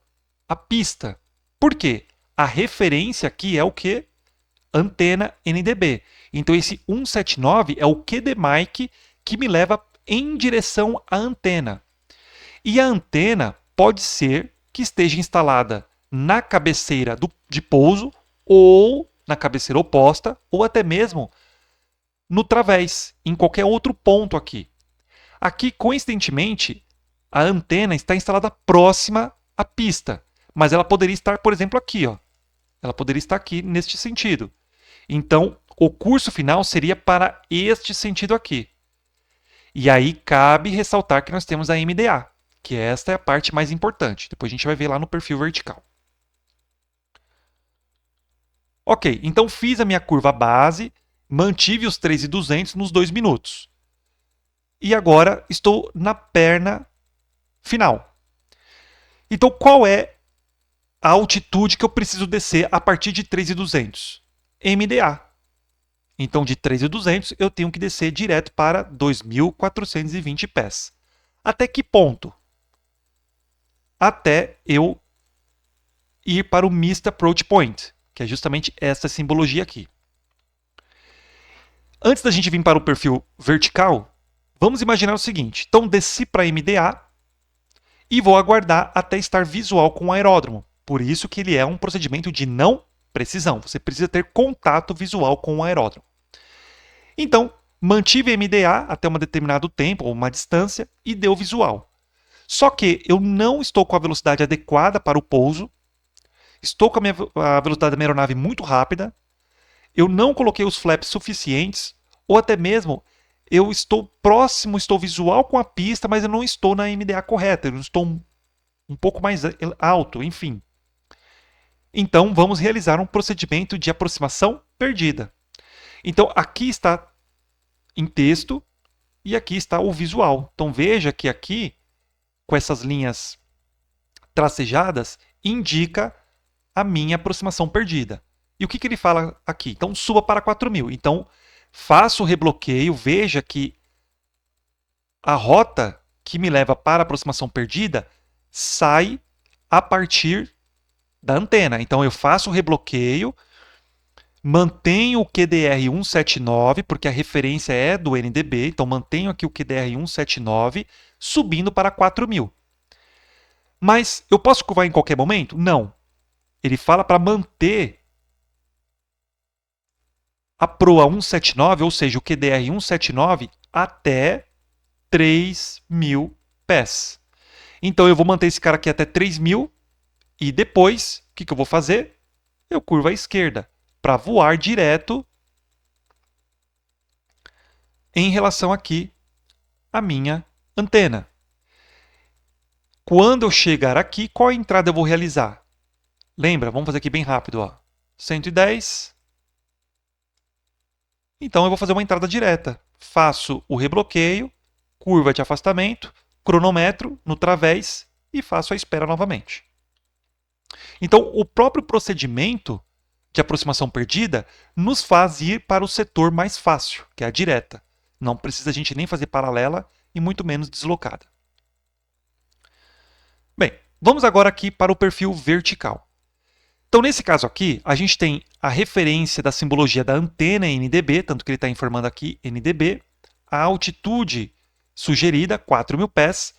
à pista. Por quê? A referência aqui é o quê? Antena NDB. Então esse 179 é o QDMIC que me leva em direção à antena. E a antena pode ser que esteja instalada na cabeceira de pouso ou na cabeceira oposta ou até mesmo no través, em qualquer outro ponto aqui. Aqui, coincidentemente, a antena está instalada próxima à pista, mas ela poderia estar, por exemplo, aqui, ó. Ela poderia estar aqui neste sentido. Então, o curso final seria para este sentido aqui. E aí cabe ressaltar que nós temos a MDA, que esta é a parte mais importante. Depois a gente vai ver lá no perfil vertical. Ok, então fiz a minha curva base, mantive os 3.200 nos 2 minutos. E agora estou na perna final. Então, qual é a altitude que eu preciso descer a partir de 3.200? MDA. Então, de 3.200, eu tenho que descer direto para 2.420 pés. Até que ponto? Até eu ir para o Missed Approach Point, que é justamente essa simbologia aqui. Antes da gente vir para o perfil vertical, vamos imaginar o seguinte. Então, desci para MDA e vou aguardar até estar visual com o aeródromo. Por isso que ele é um procedimento de não precisão. Você precisa ter contato visual com o aeródromo. Então, mantive MDA até um determinado tempo ou uma distância e deu visual. Só que eu não estou com a velocidade adequada para o pouso, estou com a velocidade da minha aeronave muito rápida, eu não coloquei os flaps suficientes, ou até mesmo eu estou próximo, estou visual com a pista, mas eu não estou na MDA correta, eu estou um pouco mais alto, enfim. Então, vamos realizar um procedimento de aproximação perdida. Então, aqui está em texto e aqui está o visual. Então, veja que aqui, com essas linhas tracejadas, indica a minha aproximação perdida. E o que ele fala aqui? Então, suba para 4.000. Então, faço o rebloqueio, veja que a rota que me leva para a aproximação perdida sai a partir da antena. Então, eu faço o rebloqueio, mantenho o QDR 179, porque a referência é do NDB, então mantenho aqui o QDR 179, subindo para 4.000. Mas eu posso curvar em qualquer momento? Não. Ele fala para manter a proa 179, ou seja, o QDR 179, até 3.000 pés. Então eu vou manter esse cara aqui até 3.000 e depois, o que eu vou fazer? Eu curvo à esquerda para voar direto em relação aqui à minha antena. Quando eu chegar aqui, qual entrada eu vou realizar? Lembra? Vamos fazer aqui bem rápido. Ó. 110. Então eu vou fazer uma entrada direta. Faço o rebloqueio, curva de afastamento, cronômetro no través e faço a espera novamente. Então o próprio procedimento de aproximação perdida nos faz ir para o setor mais fácil, que é a direta. Não precisa a gente nem fazer paralela e muito menos deslocada. Bem, vamos agora aqui para o perfil vertical. Então, nesse caso aqui, a gente tem a referência da simbologia da antena NDB, tanto que ele está informando aqui NDB, a altitude sugerida, 4.000 pés,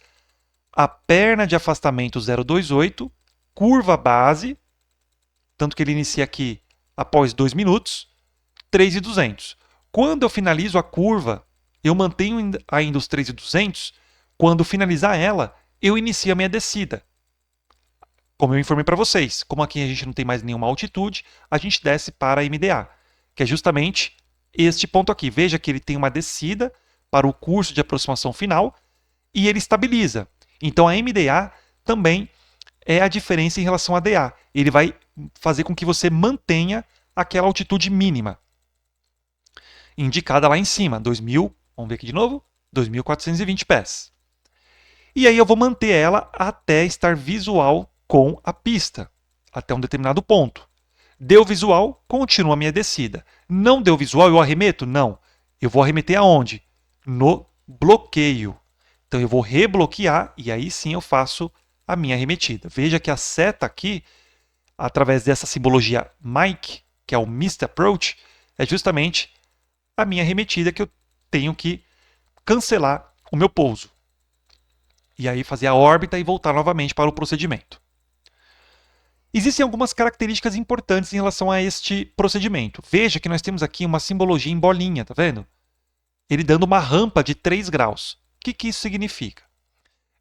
a perna de afastamento 028, curva base, tanto que ele inicia aqui após 2 minutos, 3.200. Quando eu finalizo a curva, eu mantenho ainda os 3.200, quando finalizar ela, eu inicio a minha descida. Como eu informei para vocês, como aqui a gente não tem mais nenhuma altitude, a gente desce para a MDA, que é justamente este ponto aqui. Veja que ele tem uma descida para o curso de aproximação final e ele estabiliza. Então a MDA também é a diferença em relação à DA. Ele vai fazer com que você mantenha aquela altitude mínima, indicada lá em cima, 2.000, vamos ver aqui de novo, 2.420 pés. E aí eu vou manter ela até estar visual com a pista, até um determinado ponto. Deu visual, continua a minha descida. Não deu visual, eu arremeto? Não. Eu vou arremeter aonde? No bloqueio. Então eu vou rebloquear e aí sim eu faço a minha arremetida. Veja que a seta aqui, através dessa simbologia MAIC, que é o Missed Approach, é justamente a minha arremetida que eu tenho que cancelar o meu pouso. E aí fazer a órbita e voltar novamente para o procedimento. Existem algumas características importantes em relação a este procedimento. Veja que nós temos aqui uma simbologia em bolinha, tá vendo? Ele dando uma rampa de 3 graus. O que isso significa?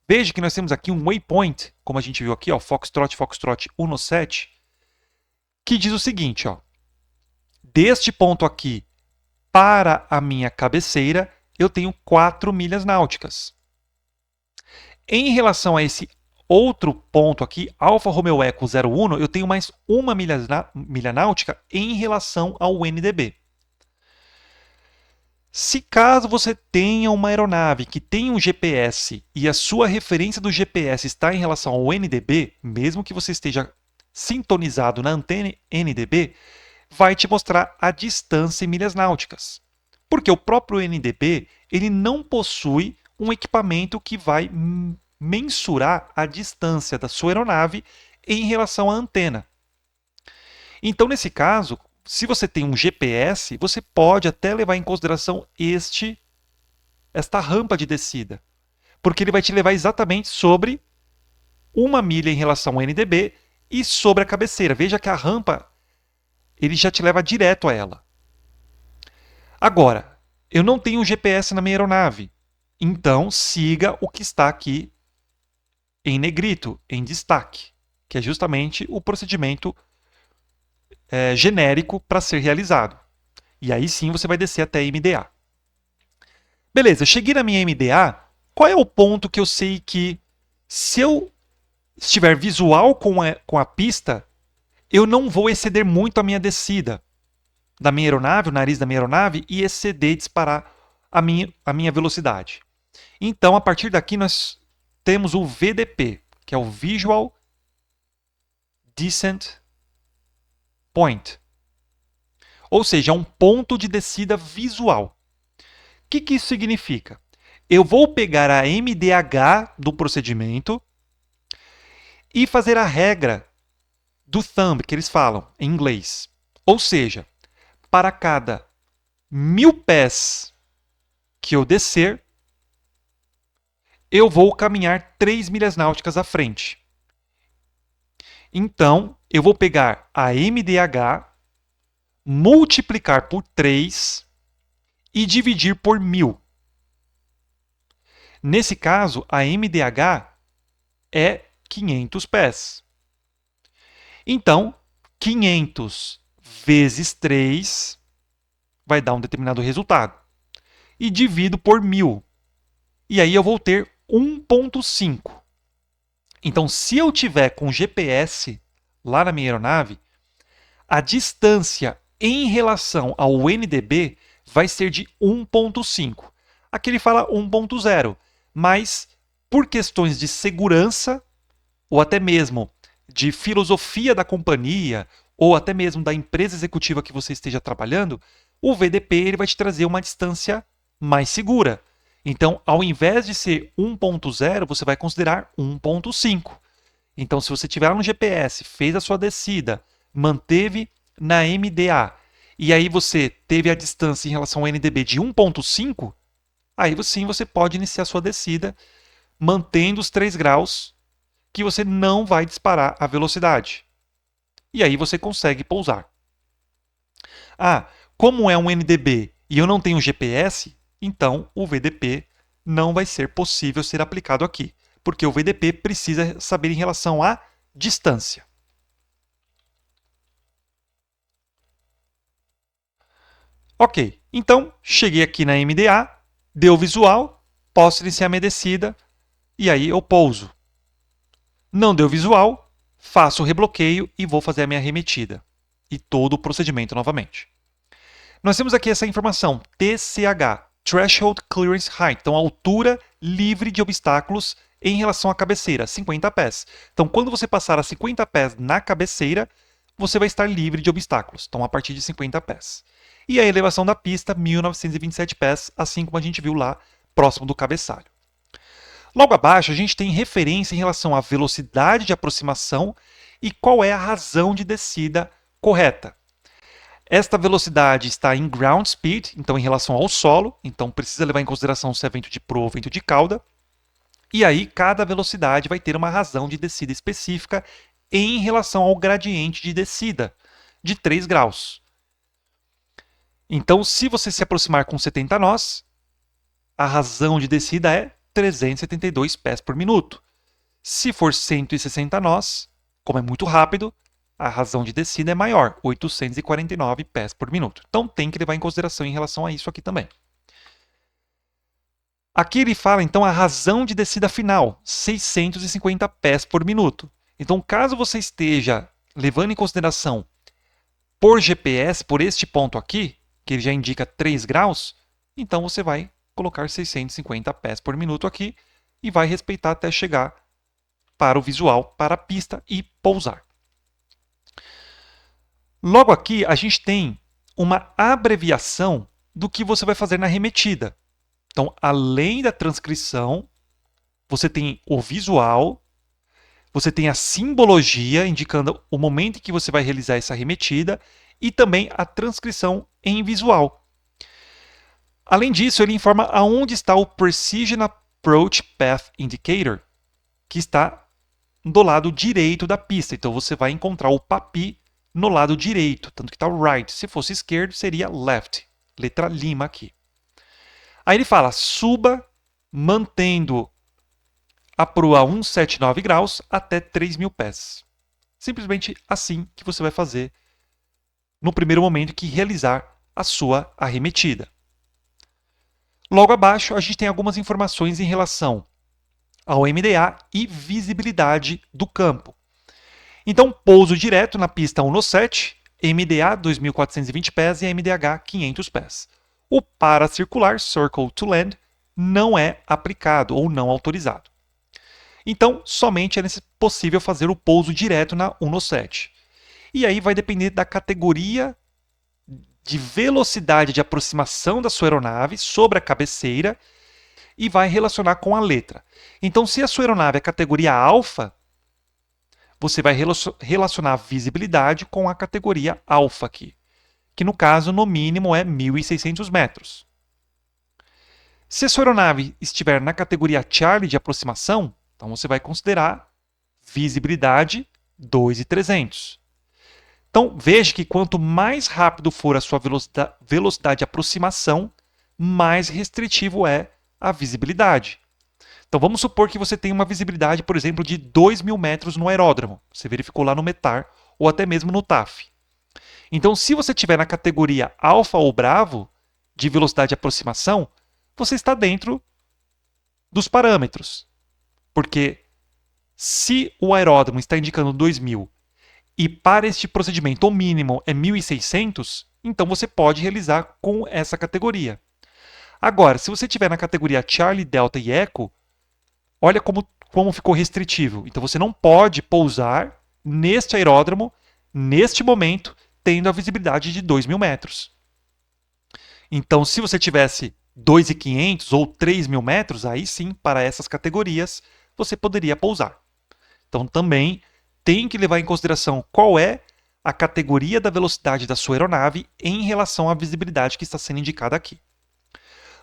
Veja que nós temos aqui um waypoint, como a gente viu aqui, ó, Foxtrot, Foxtrot 1 que diz o seguinte, ó, deste ponto aqui para a minha cabeceira, eu tenho 4 milhas náuticas. Em relação a esse outro ponto aqui, Alfa Romeo Eco 01, eu tenho mais 1 milha náutica em relação ao NDB. Se caso você tenha uma aeronave que tem um GPS e a sua referência do GPS está em relação ao NDB, mesmo que você esteja sintonizado na antena NDB, vai te mostrar a distância em milhas náuticas. Porque o próprio NDB ele não possui um equipamento que vai mensurar a distância da sua aeronave em relação à antena. Então, nesse caso, se você tem um GPS, você pode até levar em consideração esta rampa de descida, porque ele vai te levar exatamente sobre 1 milha em relação ao NDB e sobre a cabeceira. Veja que a rampa ele já te leva direto a ela. Agora, eu não tenho um GPS na minha aeronave, então siga o que está aqui em negrito, em destaque, que é justamente o procedimento genérico para ser realizado. E aí sim você vai descer até a MDA. Beleza, eu cheguei na minha MDA, qual é o ponto que eu sei que se eu estiver visual com a pista, eu não vou exceder muito a minha descida da minha aeronave, o nariz da minha aeronave, e exceder e disparar a minha velocidade. Então, a partir daqui, nós temos o VDP, que é o Visual Descent Point. Ou seja, é um ponto de descida visual. O que isso significa? Eu vou pegar a MDH do procedimento e fazer a regra do thumb, que eles falam em inglês. Ou seja, para cada 1000 pés que eu descer, eu vou caminhar 3 milhas náuticas à frente. Então, eu vou pegar a MDH, multiplicar por 3 e dividir por 1000. Nesse caso, a MDH é 500 pés. Então, 500 vezes 3 vai dar um determinado resultado. E divido por 1000. E aí eu vou ter 1.5. Então, se eu tiver com GPS lá na minha aeronave, a distância em relação ao NDB vai ser de 1.5. Aqui ele fala 1.0, mas por questões de segurança, ou até mesmo de filosofia da companhia, ou até mesmo da empresa executiva que você esteja trabalhando, o VDP ele vai te trazer uma distância mais segura. Então, ao invés de ser 1.0, você vai considerar 1.5. Então, se você tiver no GPS, fez a sua descida, manteve na MDA, e aí você teve a distância em relação ao NDB de 1.5, aí sim você pode iniciar a sua descida mantendo os 3 graus, que você não vai disparar a velocidade. E aí você consegue pousar. Ah, como é um NDB e eu não tenho GPS, então o VDP não vai ser possível ser aplicado aqui, porque o VDP precisa saber em relação à distância. Ok, então cheguei aqui na MDA, deu visual, posso iniciar minha descida e aí eu pouso. Não deu visual, faço o rebloqueio e vou fazer a minha arremetida. E todo o procedimento novamente. Nós temos aqui essa informação, TCH, Threshold Clearance Height, então altura livre de obstáculos em relação à cabeceira, 50 pés. Então, quando você passar a 50 pés na cabeceira, você vai estar livre de obstáculos, então a partir de 50 pés. E a elevação da pista, 1927 pés, assim como a gente viu lá, próximo do cabeçalho. Logo abaixo, a gente tem referência em relação à velocidade de aproximação e qual é a razão de descida correta. Esta velocidade está em ground speed, então em relação ao solo, então precisa levar em consideração se é vento de proa ou vento de cauda. E aí, cada velocidade vai ter uma razão de descida específica em relação ao gradiente de descida, de 3 graus. Então, se você se aproximar com 70 nós, a razão de descida é 372 pés por minuto. Se for 160 nós, como é muito rápido, a razão de descida é maior, 849 pés por minuto. Então tem que levar em consideração em relação a isso aqui também. Aqui ele fala então a razão de descida final, 650 pés por minuto. Então caso você esteja levando em consideração por GPS, por este ponto aqui, que ele já indica 3 graus, Então você vai colocar 650 pés por minuto aqui e vai respeitar até chegar para o visual, para a pista e pousar. Logo aqui a gente tem uma abreviação do que você vai fazer na arremetida. Então, além da transcrição, você tem o visual, você tem a simbologia indicando o momento em que você vai realizar essa arremetida e também a transcrição em visual. Além disso, ele informa aonde está o Precision Approach Path Indicator, que está do lado direito da pista. Então você vai encontrar o PAPI no lado direito, tanto que está o right. Se fosse esquerdo, seria left, letra lima aqui. Aí ele fala, suba mantendo a proa a 179 graus até 3.000 pés. Simplesmente assim que você vai fazer no primeiro momento que realizar a sua arremetida. Logo abaixo, a gente tem algumas informações em relação ao MDA e visibilidade do campo. Então, pouso direto na pista 1/7, MDA 2.420 pés e MDH 500 pés. O paracircular, Circle to Land, não é aplicado ou não autorizado. Então, somente é possível fazer o pouso direto na 1/7. E aí vai depender da categoria de velocidade de aproximação da sua aeronave sobre a cabeceira e vai relacionar com a letra. Então, se a sua aeronave é categoria alfa, você vai relacionar a visibilidade com a categoria alfa aqui, que no caso, no mínimo, é 1.600 metros. Se a sua aeronave estiver na categoria Charlie de aproximação, então você vai considerar visibilidade 2.300. Então, veja que quanto mais rápido for a sua velocidade de aproximação, mais restritivo é a visibilidade. Então, vamos supor que você tem uma visibilidade, por exemplo, de 2.000 metros no aeródromo. Você verificou lá no METAR ou até mesmo no TAF. Então, se você estiver na categoria alfa ou bravo, de velocidade de aproximação, você está dentro dos parâmetros. Porque se o aeródromo está indicando 2.000 e para este procedimento o mínimo é 1.600, então você pode realizar com essa categoria. Agora, se você estiver na categoria Charlie, Delta e Echo, olha como ficou restritivo. Então você não pode pousar neste aeródromo, neste momento, tendo a visibilidade de 2.000 metros. Então, se você tivesse 2.500 ou 3.000 metros, aí sim, para essas categorias, você poderia pousar. Então, também tem que levar em consideração qual é a categoria da velocidade da sua aeronave em relação à visibilidade que está sendo indicada aqui.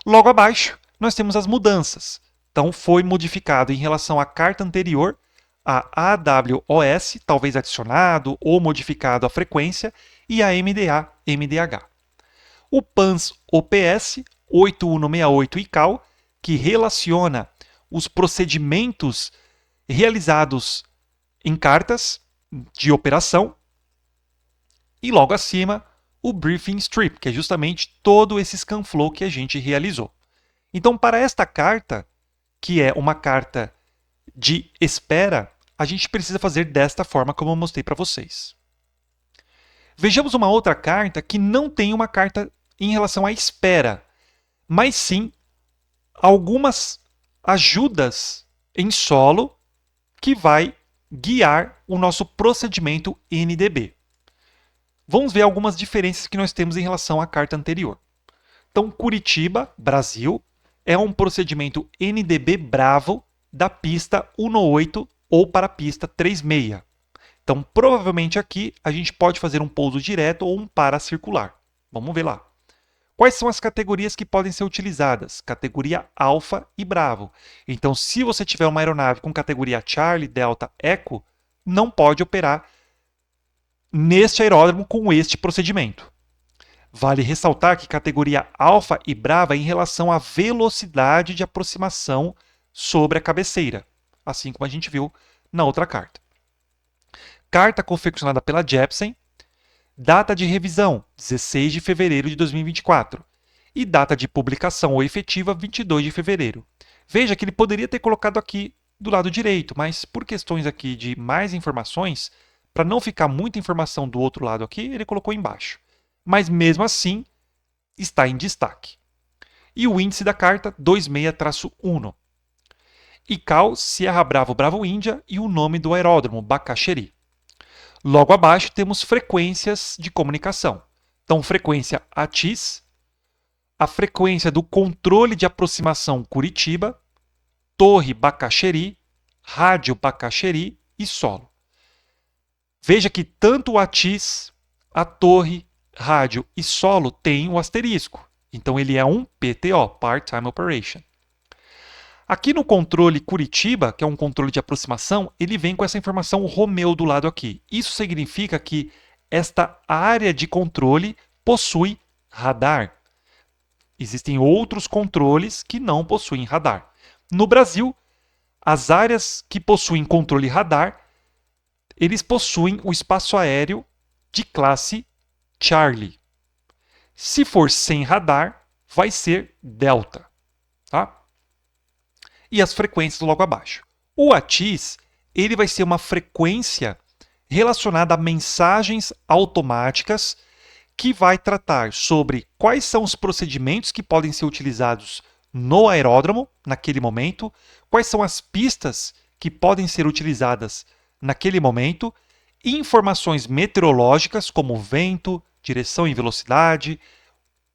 Logo abaixo, nós temos as mudanças. Então, foi modificado em relação à carta anterior, a AWOS, talvez adicionado ou modificado a frequência, e a MDA, MDH. O PANS OPS 8168 ICAO, que relaciona os procedimentos realizados em cartas de operação, e logo acima o Briefing Strip, que é justamente todo esse scanflow que a gente realizou. Então, para esta carta, que é uma carta de espera, a gente precisa fazer desta forma como eu mostrei para vocês. Vejamos uma outra carta que não tem uma carta em relação à espera, mas sim algumas ajudas em solo que vai guiar o nosso procedimento NDB. Vamos ver algumas diferenças que nós temos em relação à carta anterior. Então, Curitiba, Brasil, é um procedimento NDB Bravo da pista 1/8 ou para a pista 3/6. Então, provavelmente aqui a gente pode fazer um pouso direto ou um paracircular. Vamos ver lá. Quais são as categorias que podem ser utilizadas? Categoria Alfa e Bravo. Então, se você tiver uma aeronave com categoria Charlie, Delta, Echo, não pode operar neste aeródromo com este procedimento. Vale ressaltar que categoria Alfa e Brava é em relação à velocidade de aproximação sobre a cabeceira, assim como a gente viu na outra carta. Carta confeccionada pela Jeppesen, data de revisão, 16 de fevereiro de 2024, e data de publicação ou efetiva, 22 de fevereiro. Veja que ele poderia ter colocado aqui do lado direito, mas por questões aqui de mais informações, para não ficar muita informação do outro lado aqui, ele colocou embaixo. Mas mesmo assim, está em destaque. e o índice da carta 26-1. E Cal, Sierra Bravo, Bravo Índia e o nome do aeródromo, Bacaxeri. Logo abaixo temos frequências de comunicação. Então, frequência ATIS, a frequência do controle de aproximação Curitiba, Torre Bacaxeri, Rádio Bacaxeri e Solo. Veja que tanto o ATIS, a Torre, Rádio e Solo têm o asterisco. Então, ele é um PTO, Part-Time Operation. Aqui no controle Curitiba, que é um controle de aproximação, ele vem com essa informação Romeu do lado aqui. Isso significa que esta área de controle possui radar. Existem outros controles que não possuem radar. No Brasil, as áreas que possuem controle radar, eles possuem o espaço aéreo de classe Charlie. Se for sem radar, vai ser Delta. Tá? E as frequências logo abaixo. O ATIS, ele vai ser uma frequência relacionada a mensagens automáticas que vai tratar sobre quais são os procedimentos que podem ser utilizados no aeródromo naquele momento, quais são as pistas que podem ser utilizadas naquele momento, e informações meteorológicas como vento, direção e velocidade,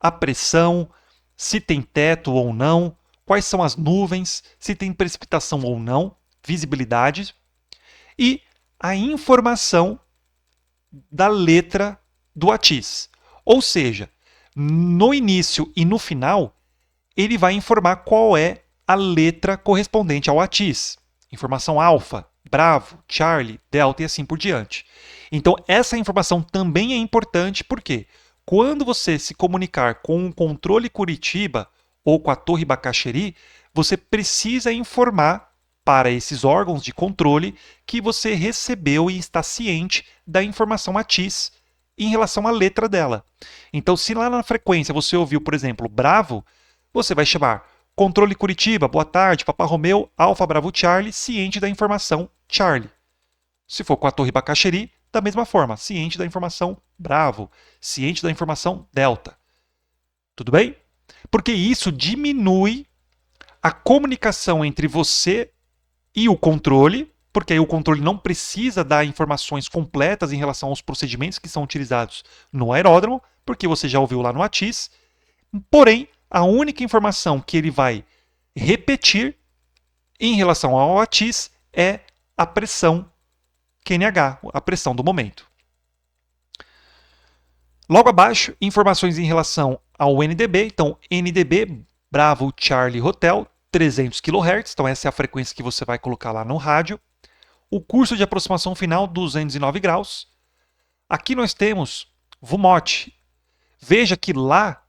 a pressão, se tem teto ou não, quais são as nuvens, se tem precipitação ou não, visibilidade, e a informação da letra do ATIS. Ou seja, no início e no final, ele vai informar qual é a letra correspondente ao ATIS. Informação alfa, Bravo, Charlie, Delta e assim por diante. Então, essa informação também é importante porque quando você se comunicar com o controle Curitiba ou com a Torre Bacaxeri, você precisa informar para esses órgãos de controle que você recebeu e está ciente da informação ATIS em relação à letra dela. Então, se lá na frequência você ouviu, por exemplo, Bravo, você vai chamar Controle Curitiba, boa tarde, Papa Romeu, Alfa Bravo Charlie, ciente da informação Charlie. Se for com a Torre Bacaxeri, da mesma forma, ciente da informação Bravo, ciente da informação Delta. Tudo bem? Porque isso diminui a comunicação entre você e o controle, porque aí o controle não precisa dar informações completas em relação aos procedimentos que são utilizados no aeródromo, porque você já ouviu lá no ATIS. Porém, a única informação que ele vai repetir em relação ao ATIS é a pressão QNH, a pressão do momento. Logo abaixo, informações em relação ao NDB. Então, NDB, Bravo Charlie Hotel, 300 kHz. Então, essa é a frequência que você vai colocar lá no rádio. O curso de aproximação final, 209 graus. Aqui nós temos VUMOT. Veja que lá,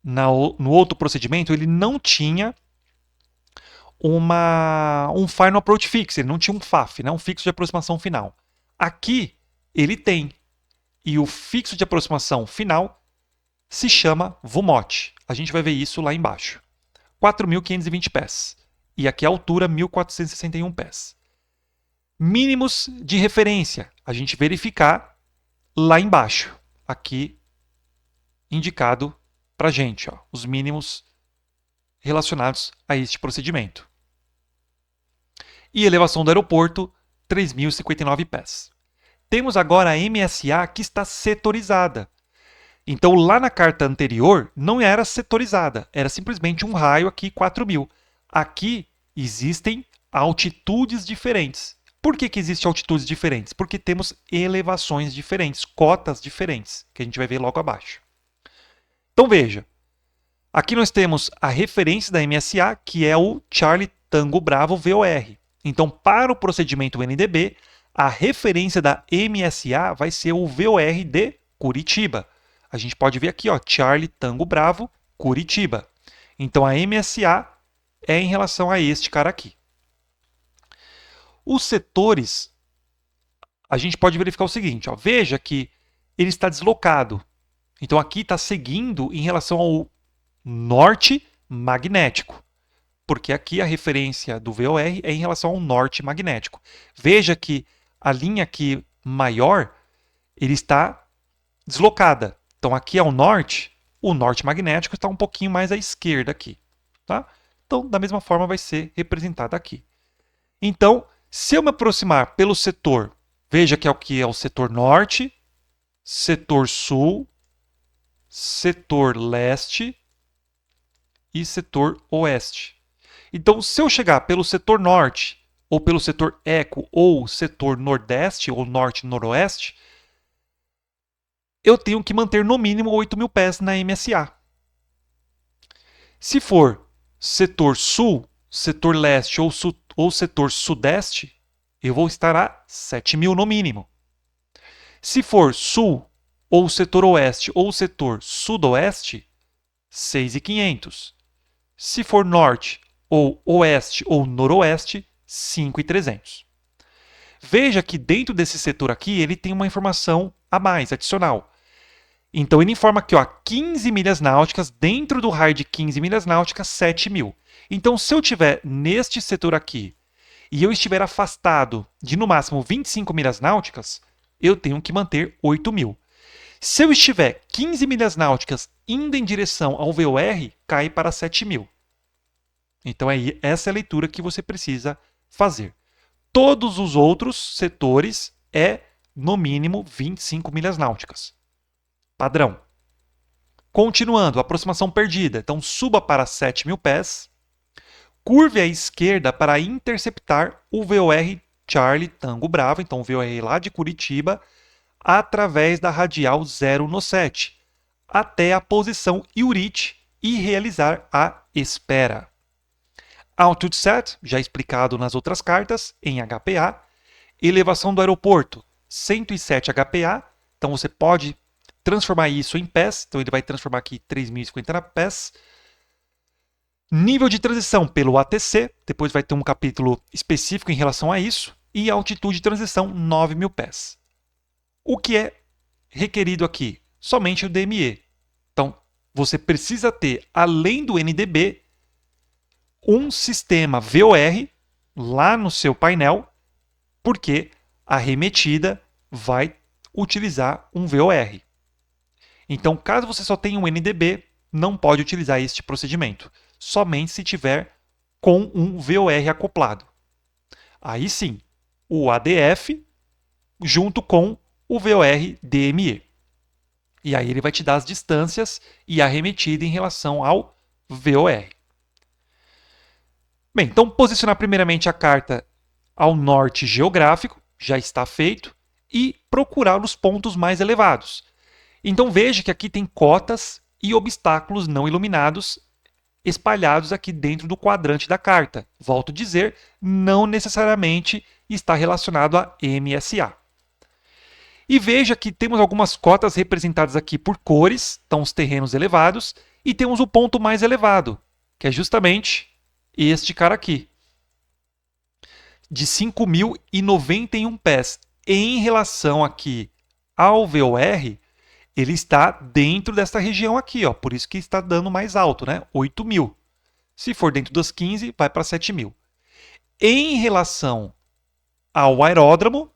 no outro procedimento, ele não tinha um Final Approach Fix, ele não tinha um FAF, né? Um fixo de aproximação final. Aqui, ele tem. E o fixo de aproximação final se chama VUMOT. A gente vai ver isso lá embaixo. 4.520 pés. E aqui a altura, 1.461 pés. Mínimos de referência. A gente verificar lá embaixo. Aqui, indicado para a gente. Ó, os mínimos relacionados a este procedimento. E elevação do aeroporto, 3.059 pés. Temos agora a MSA que está setorizada. Então, lá na carta anterior, não era setorizada. Era simplesmente um raio aqui, 4.000. Aqui existem altitudes diferentes. Por que existem altitudes diferentes? Porque temos elevações diferentes, cotas diferentes, que a gente vai ver logo abaixo. Então, veja. Aqui nós temos a referência da MSA, que é o Charlie Tango Bravo VOR. Então, para o procedimento NDB, a referência da MSA vai ser o VOR de Curitiba. A gente pode ver aqui, ó, Charlie Tango Bravo, Curitiba. Então, a MSA é em relação a este cara aqui. Os setores, a gente pode verificar o seguinte, ó, veja que ele está deslocado. Então, aqui está seguindo em relação ao norte magnético, porque aqui a referência do VOR é em relação ao norte magnético. Veja que a linha aqui maior, ele está deslocada. Então, aqui ao norte, o norte magnético está um pouquinho mais à esquerda aqui. tá? Então, da mesma forma, vai ser representada aqui. Então, se eu me aproximar pelo setor, veja que é o setor norte, setor sul, setor leste e setor oeste. Então, se eu chegar pelo setor norte, ou pelo setor eco, ou setor nordeste, ou norte-noroeste, eu tenho que manter no mínimo 8.000 pés na MSA. Se for setor sul, setor leste ou setor sudeste, eu vou estar a 7.000 no mínimo. Se for sul, ou setor oeste, ou setor sudoeste, 6.500. Se for norte, ou oeste, ou noroeste, 5.300. Veja que dentro desse setor aqui, ele tem uma informação a mais, adicional. Então, ele informa aqui, ó, 15 milhas náuticas, dentro do raio de 15 milhas náuticas, 7.000. Então, se eu estiver neste setor aqui e eu estiver afastado de, no máximo, 25 milhas náuticas, eu tenho que manter 8.000. Se eu estiver 15 milhas náuticas indo em direção ao VOR, cai para 7.000. Então, essa é a leitura que você precisa fazer. Todos os outros setores é, no mínimo, 25 milhas náuticas. Padrão. Continuando, aproximação perdida. Então, suba para 7.000 pés. Curve à esquerda para interceptar o VOR Charlie Tango Bravo, então o VOR lá de Curitiba, através da radial 017, até a posição Iurite e realizar a espera. Altitude Set, já explicado nas outras cartas, em HPA. Elevação do aeroporto, 107 HPA. Então você pode transformar isso em pés. Então ele vai transformar aqui 3.050 pés. Nível de transição pelo ATC. Depois vai ter um capítulo específico em relação a isso. E altitude de transição, 9.000 pés. O que é requerido aqui? Somente o DME. Então você precisa ter, além do NDB, um sistema VOR lá no seu painel, porque a remetida vai utilizar um VOR. Então, caso você só tenha um NDB, não pode utilizar este procedimento, somente se tiver com um VOR acoplado. Aí sim, o ADF junto com o VOR DME. E aí ele vai te dar as distâncias e a remetida em relação ao VOR. Bem, então posicionar primeiramente a carta ao norte geográfico, já está feito, e procurar os pontos mais elevados. Então veja que aqui tem cotas e obstáculos não iluminados espalhados aqui dentro do quadrante da carta. Volto a dizer, não necessariamente está relacionado a MSA. E veja que temos algumas cotas representadas aqui por cores, então os terrenos elevados, e temos o ponto mais elevado, que é justamente este cara aqui, de 5.091 pés. Em relação aqui ao VOR, ele está dentro dessa região aqui, ó, por isso que está dando mais alto, né? 8.000. Se for dentro das 15, vai para 7.000. Em relação ao aeródromo,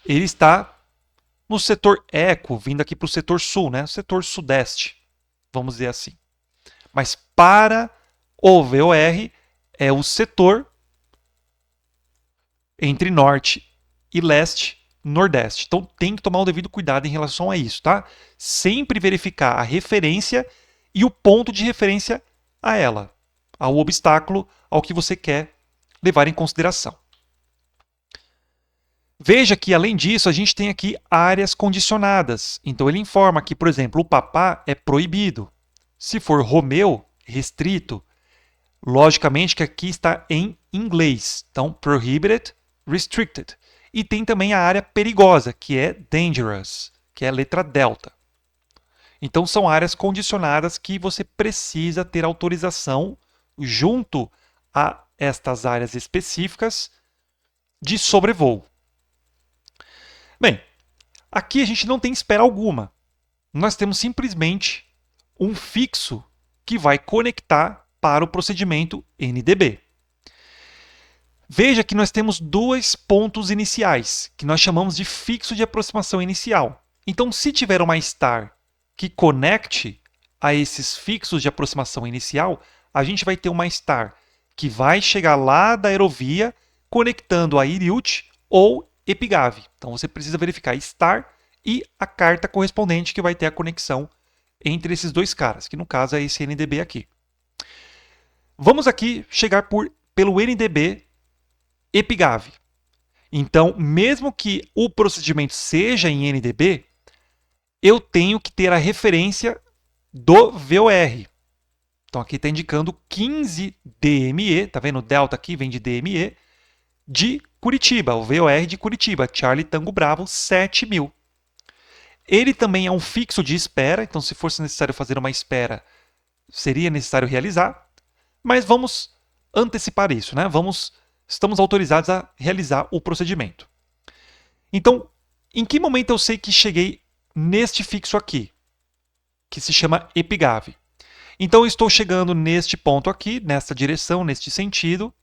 ele está no setor eco, vindo aqui para o setor sul, né? Setor sudeste, vamos dizer assim. Mas para o VOR é o setor entre norte e leste, nordeste. Então tem que tomar o devido cuidado em relação a isso, tá? Sempre verificar a referência e o ponto de referência a ela, ao obstáculo, ao que você quer levar em consideração. Veja que, além disso, a gente tem aqui áreas condicionadas. Então ele informa que, por exemplo, o Papá é proibido. Se for Romeu, restrito. Logicamente que aqui está em inglês. Então, prohibited, restricted. E tem também a área perigosa, que é dangerous, que é a letra delta. Então, são áreas condicionadas que você precisa ter autorização junto a estas áreas específicas de sobrevoo. Bem, aqui a gente não tem espera alguma. Nós temos simplesmente um fixo que vai conectar para o procedimento NDB. Veja que nós temos dois pontos iniciais, que nós chamamos de fixo de aproximação inicial. Então, se tiver uma star que conecte a esses fixos de aproximação inicial, a gente vai ter uma star que vai chegar lá da aerovia conectando a Iriut ou Epigave. Então você precisa verificar star e a carta correspondente que vai ter a conexão entre esses dois caras, que no caso é esse NDB aqui. Vamos aqui chegar pelo NDB Epigave. Então, mesmo que o procedimento seja em NDB, eu tenho que ter a referência do VOR. Então, aqui está indicando 15 DME, tá vendo? O delta aqui vem de DME, de Curitiba, o VOR de Curitiba, Charlie Tango Bravo 7000. Ele também é um fixo de espera, então se fosse necessário fazer uma espera, seria necessário realizar, mas vamos antecipar isso, né? Estamos autorizados a realizar o procedimento. Então, em que momento eu sei que cheguei neste fixo aqui, que se chama Epigave? Então, eu estou chegando neste ponto aqui, nessa direção, neste sentido.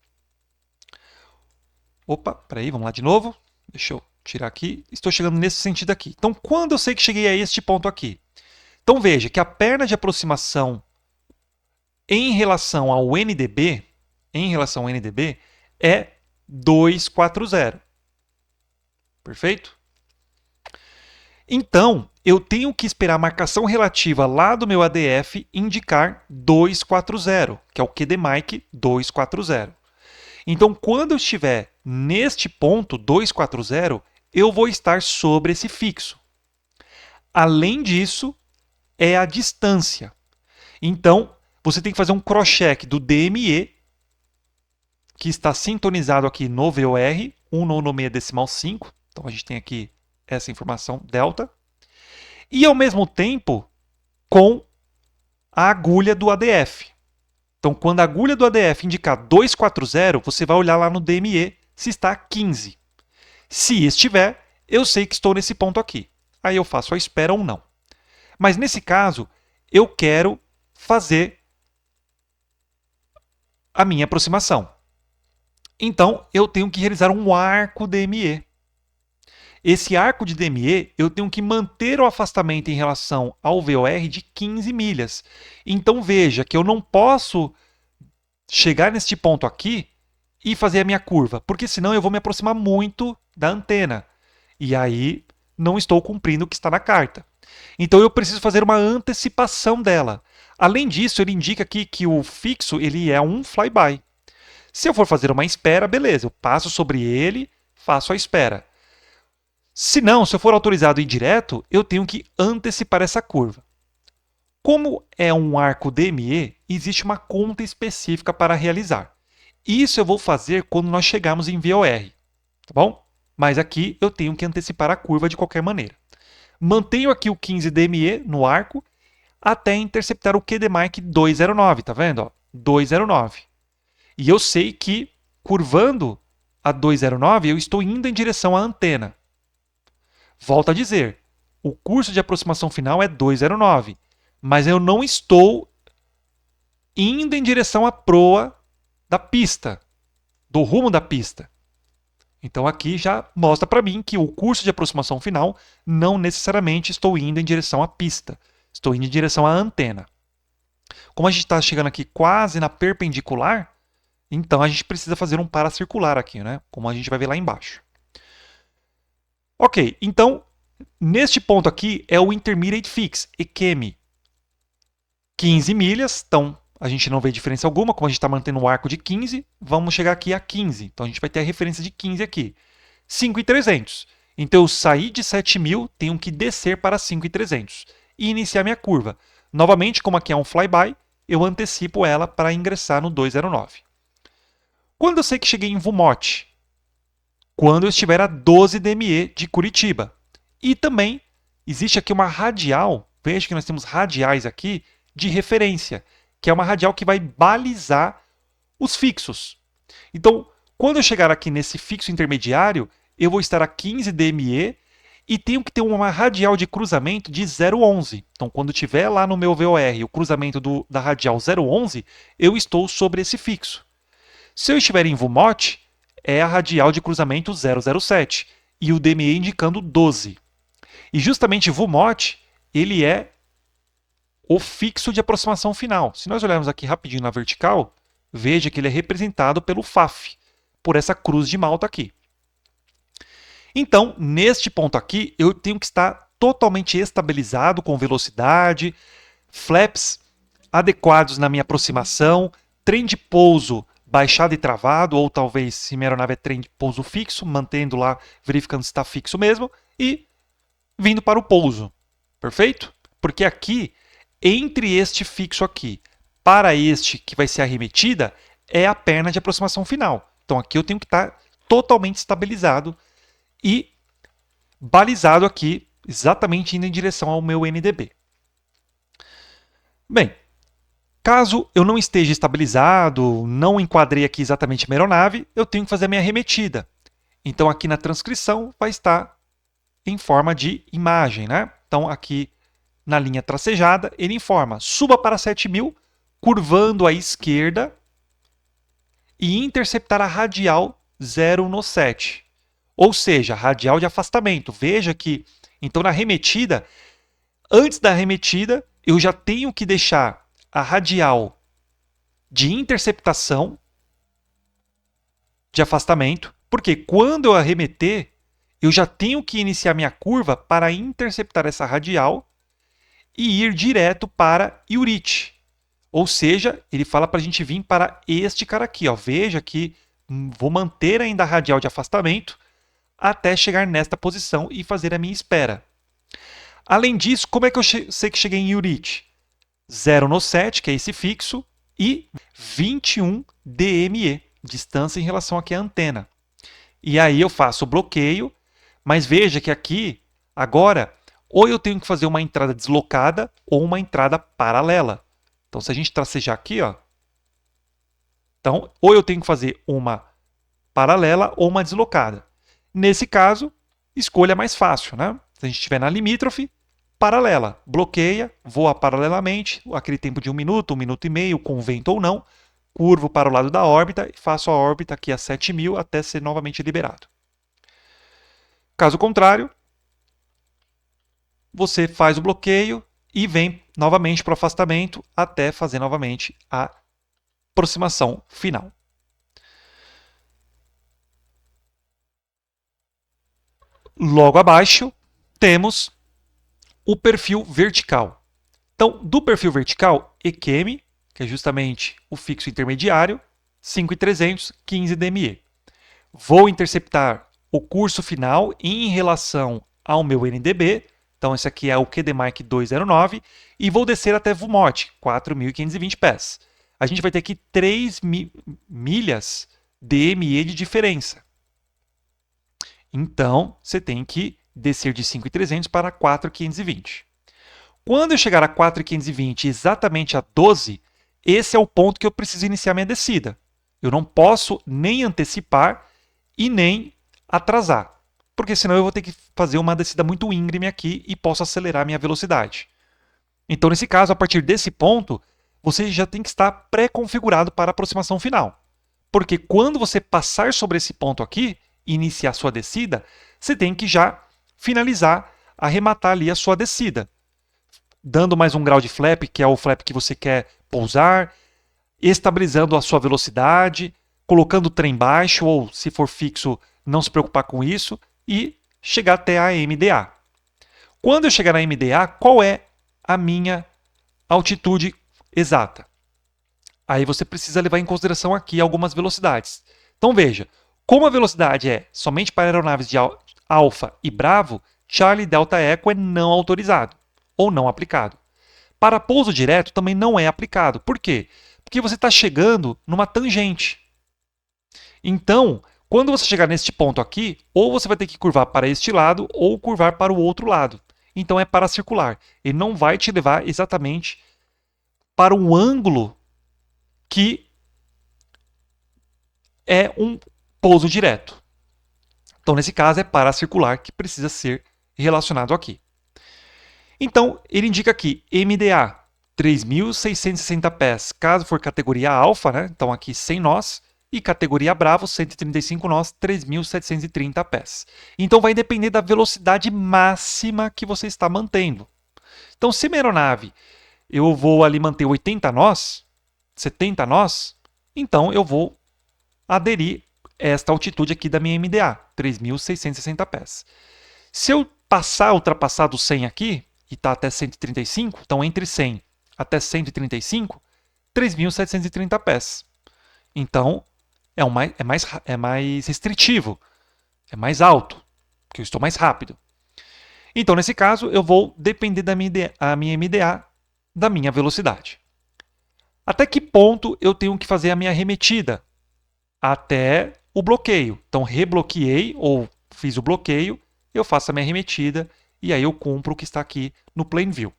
Opa, peraí, vamos lá de novo. Deixa eu tirar aqui. Estou chegando nesse sentido aqui. Então, quando eu sei que cheguei a este ponto aqui? Então, veja que a perna de aproximação em relação ao NDB, é 240. Perfeito? Então, eu tenho que esperar a marcação relativa lá do meu ADF indicar 240, que é o QDMIC 240. Então, quando eu estiver neste ponto 240, eu vou estar sobre esse fixo. Além disso, é a distância. Então, você tem que fazer um cross-check do DME, que está sintonizado aqui no VOR, 1/96. Então, a gente tem aqui essa informação, delta. E, ao mesmo tempo, com a agulha do ADF. Então, quando a agulha do ADF indicar 240, você vai olhar lá no DME se está 15. Se estiver, eu sei que estou nesse ponto aqui. Aí eu faço a espera ou não. Mas, nesse caso, eu quero fazer a minha aproximação. Então, eu tenho que realizar um arco DME. Esse arco de DME, eu tenho que manter o afastamento em relação ao VOR de 15 milhas. Então, veja que eu não posso chegar neste ponto aqui e fazer a minha curva, porque senão eu vou me aproximar muito da antena. E aí, não estou cumprindo o que está na carta. Então, eu preciso fazer uma antecipação dela. Além disso, ele indica aqui que o fixo ele é um flyby. Se eu for fazer uma espera, beleza, eu passo sobre ele, faço a espera. Se não, se eu for autorizado a ir direto, eu tenho que antecipar essa curva. Como é um arco DME, existe uma conta específica para realizar. Isso eu vou fazer quando nós chegarmos em VOR, tá bom? Mas aqui eu tenho que antecipar a curva de qualquer maneira. Mantenho aqui o 15 DME no arco até interceptar o QDMIC 209, tá vendo? Ó, 209. E eu sei que, curvando a 209, eu estou indo em direção à antena. Volto a dizer, o curso de aproximação final é 209, mas eu não estou indo em direção à proa da pista, do rumo da pista. Então aqui já mostra para mim que o curso de aproximação final não necessariamente estou indo em direção à pista, estou indo em direção à antena. Como a gente está chegando aqui quase na perpendicular, então a gente precisa fazer um paracircular aqui, né? Como a gente vai ver lá embaixo. Ok, então, neste ponto aqui é o Intermediate Fix, EQM. 15 milhas, então a gente não vê diferença alguma, como a gente está mantendo o arco de 15, vamos chegar aqui a 15. Então a gente vai ter a referência de 15 aqui. 5.300. Então eu saí de 7.000, tenho que descer para 5.300 e iniciar minha curva. Novamente, como aqui é um flyby, eu antecipo ela para ingressar no 209. Quando eu sei que cheguei em Vumote? Quando eu estiver a 12 DME de Curitiba. E também existe aqui uma radial, veja que nós temos radiais aqui de referência, que é uma radial que vai balizar os fixos. Então, quando eu chegar aqui nesse fixo intermediário, eu vou estar a 15 DME e tenho que ter uma radial de cruzamento de 0,11. Então, quando tiver lá no meu VOR o cruzamento da radial 0,11, eu estou sobre esse fixo. Se eu estiver em Vumote, é a radial de cruzamento 007 e o DME indicando 12. E justamente Vumote, ele é o fixo de aproximação final. Se nós olharmos aqui rapidinho na vertical, veja que ele é representado pelo FAF, por essa cruz de malta aqui. Então, neste ponto aqui, eu tenho que estar totalmente estabilizado com velocidade, flaps adequados na minha aproximação, trem de pouso baixado e travado, ou talvez, se minha aeronave é trem de pouso fixo, mantendo lá, verificando se está fixo mesmo, e vindo para o pouso. Perfeito? Porque aqui, entre este fixo aqui para este que vai ser arremetida, é a perna de aproximação final. Então aqui eu tenho que estar totalmente estabilizado e balizado aqui, exatamente indo em direção ao meu NDB. Bem, caso eu não esteja estabilizado, não enquadrei aqui exatamente a minha aeronave, eu tenho que fazer a minha arremetida. Então aqui na transcrição vai estar em forma de imagem, né? Então aqui na linha tracejada, ele informa: suba para 7.000, curvando à esquerda e interceptar a radial 017. Ou seja, a radial de afastamento. Veja que, então na arremetida, antes da arremetida, eu já tenho que deixar a radial de interceptação de afastamento, porque quando eu arremeter, eu já tenho que iniciar minha curva para interceptar essa radial e ir direto para Iurite. Ou seja, ele fala para a gente vir para este cara aqui. Ó. Veja que vou manter ainda a radial de afastamento até chegar nesta posição e fazer a minha espera. Além disso, como é que eu sei que cheguei em Iurite? 0,7, que é esse fixo, e 21 DME, distância em relação aqui à antena. E aí eu faço o bloqueio, mas veja que aqui, agora, ou eu tenho que fazer uma entrada deslocada ou uma entrada paralela. Então, se a gente tracejar aqui, ó, então, ou eu tenho que fazer uma paralela ou uma deslocada. Nesse caso, escolha mais fácil, né? Se a gente estiver na limítrofe, paralela. Bloqueia, voa paralelamente, aquele tempo de 1 minuto e meio, com vento ou não, curvo para o lado da órbita e faço a órbita aqui a 7.000 até ser novamente liberado. Caso contrário, você faz o bloqueio e vem novamente para o afastamento até fazer novamente a aproximação final. Logo abaixo, temos o perfil vertical. Então, do perfil vertical, EQM, que é justamente o fixo intermediário, 5.300, 15 DME. Vou interceptar o curso final em relação ao meu NDB, então esse aqui é o QDMark 209, e vou descer até VUMOT, 4.520 pés. A gente vai ter aqui 3 milhas DME de diferença. Então, você tem que descer de 5.300 para 4.520. Quando eu chegar a 4.520, exatamente a 12, esse é o ponto que eu preciso iniciar minha descida. Eu não posso nem antecipar e nem atrasar, porque senão eu vou ter que fazer uma descida muito íngreme aqui e posso acelerar minha velocidade. Então, nesse caso, a partir desse ponto, você já tem que estar pré-configurado para a aproximação final. Porque quando você passar sobre esse ponto aqui, e iniciar sua descida, você tem que já finalizar, arrematar ali a sua descida. Dando mais um grau de flap, que é o flap que você quer pousar, estabilizando a sua velocidade, colocando o trem baixo, ou se for fixo, não se preocupar com isso, e chegar até a MDA. Quando eu chegar na MDA, qual é a minha altitude exata? Aí você precisa levar em consideração aqui algumas velocidades. Então veja, como a velocidade é somente para aeronaves de Alfa e Bravo, Charlie Delta Echo é não autorizado ou não aplicado. Para pouso direto também não é aplicado. Por quê? Porque você está chegando numa tangente. Então, quando você chegar neste ponto aqui, ou você vai ter que curvar para este lado ou curvar para o outro lado. Então é paracircular. Ele não vai te levar exatamente para um ângulo que é um pouso direto. Então, nesse caso, é paracircular que precisa ser relacionado aqui. Então, ele indica aqui MDA 3.660 pés, caso for categoria alfa, né? Então aqui 100 nós, e categoria Bravo 135 nós, 3.730 pés. Então vai depender da velocidade máxima que você está mantendo. Então, se minha aeronave eu vou ali manter 80 nós, 70 nós, então eu vou aderir esta altitude aqui da minha MDA, 3.660 pés. Se eu ultrapassar do 100 aqui, e está até 135, então entre 100 até 135, 3.730 pés. Então, é mais restritivo, é mais alto, porque eu estou mais rápido. Então, nesse caso, eu vou depender da minha MDA da minha velocidade. Até que ponto eu tenho que fazer a minha arremetida? Até o bloqueio. Então, rebloqueei ou fiz o bloqueio, eu faço a minha arremetida e aí eu cumpro o que está aqui no Plane View.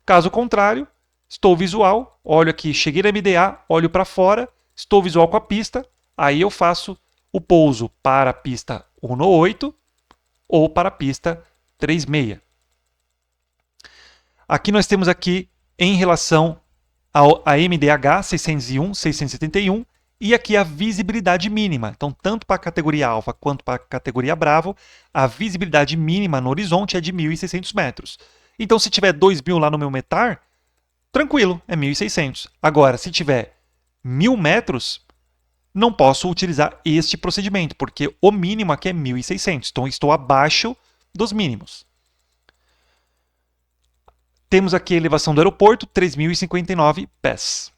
Caso contrário, estou visual, olho aqui, cheguei na MDA, olho para fora, estou visual com a pista, aí eu faço o pouso para a pista 1.8 ou para a pista 3.6. Aqui nós temos aqui em relação a MDH 601, 671 e aqui a visibilidade mínima. Então, tanto para a categoria Alfa quanto para a categoria Bravo, a visibilidade mínima no horizonte é de 1.600 metros. Então, se tiver 2.000 lá no meu METAR, tranquilo, é 1.600. Agora, se tiver 1.000 metros, não posso utilizar este procedimento, porque o mínimo aqui é 1.600. Então, estou abaixo dos mínimos. Temos aqui a elevação do aeroporto, 3.059 pés.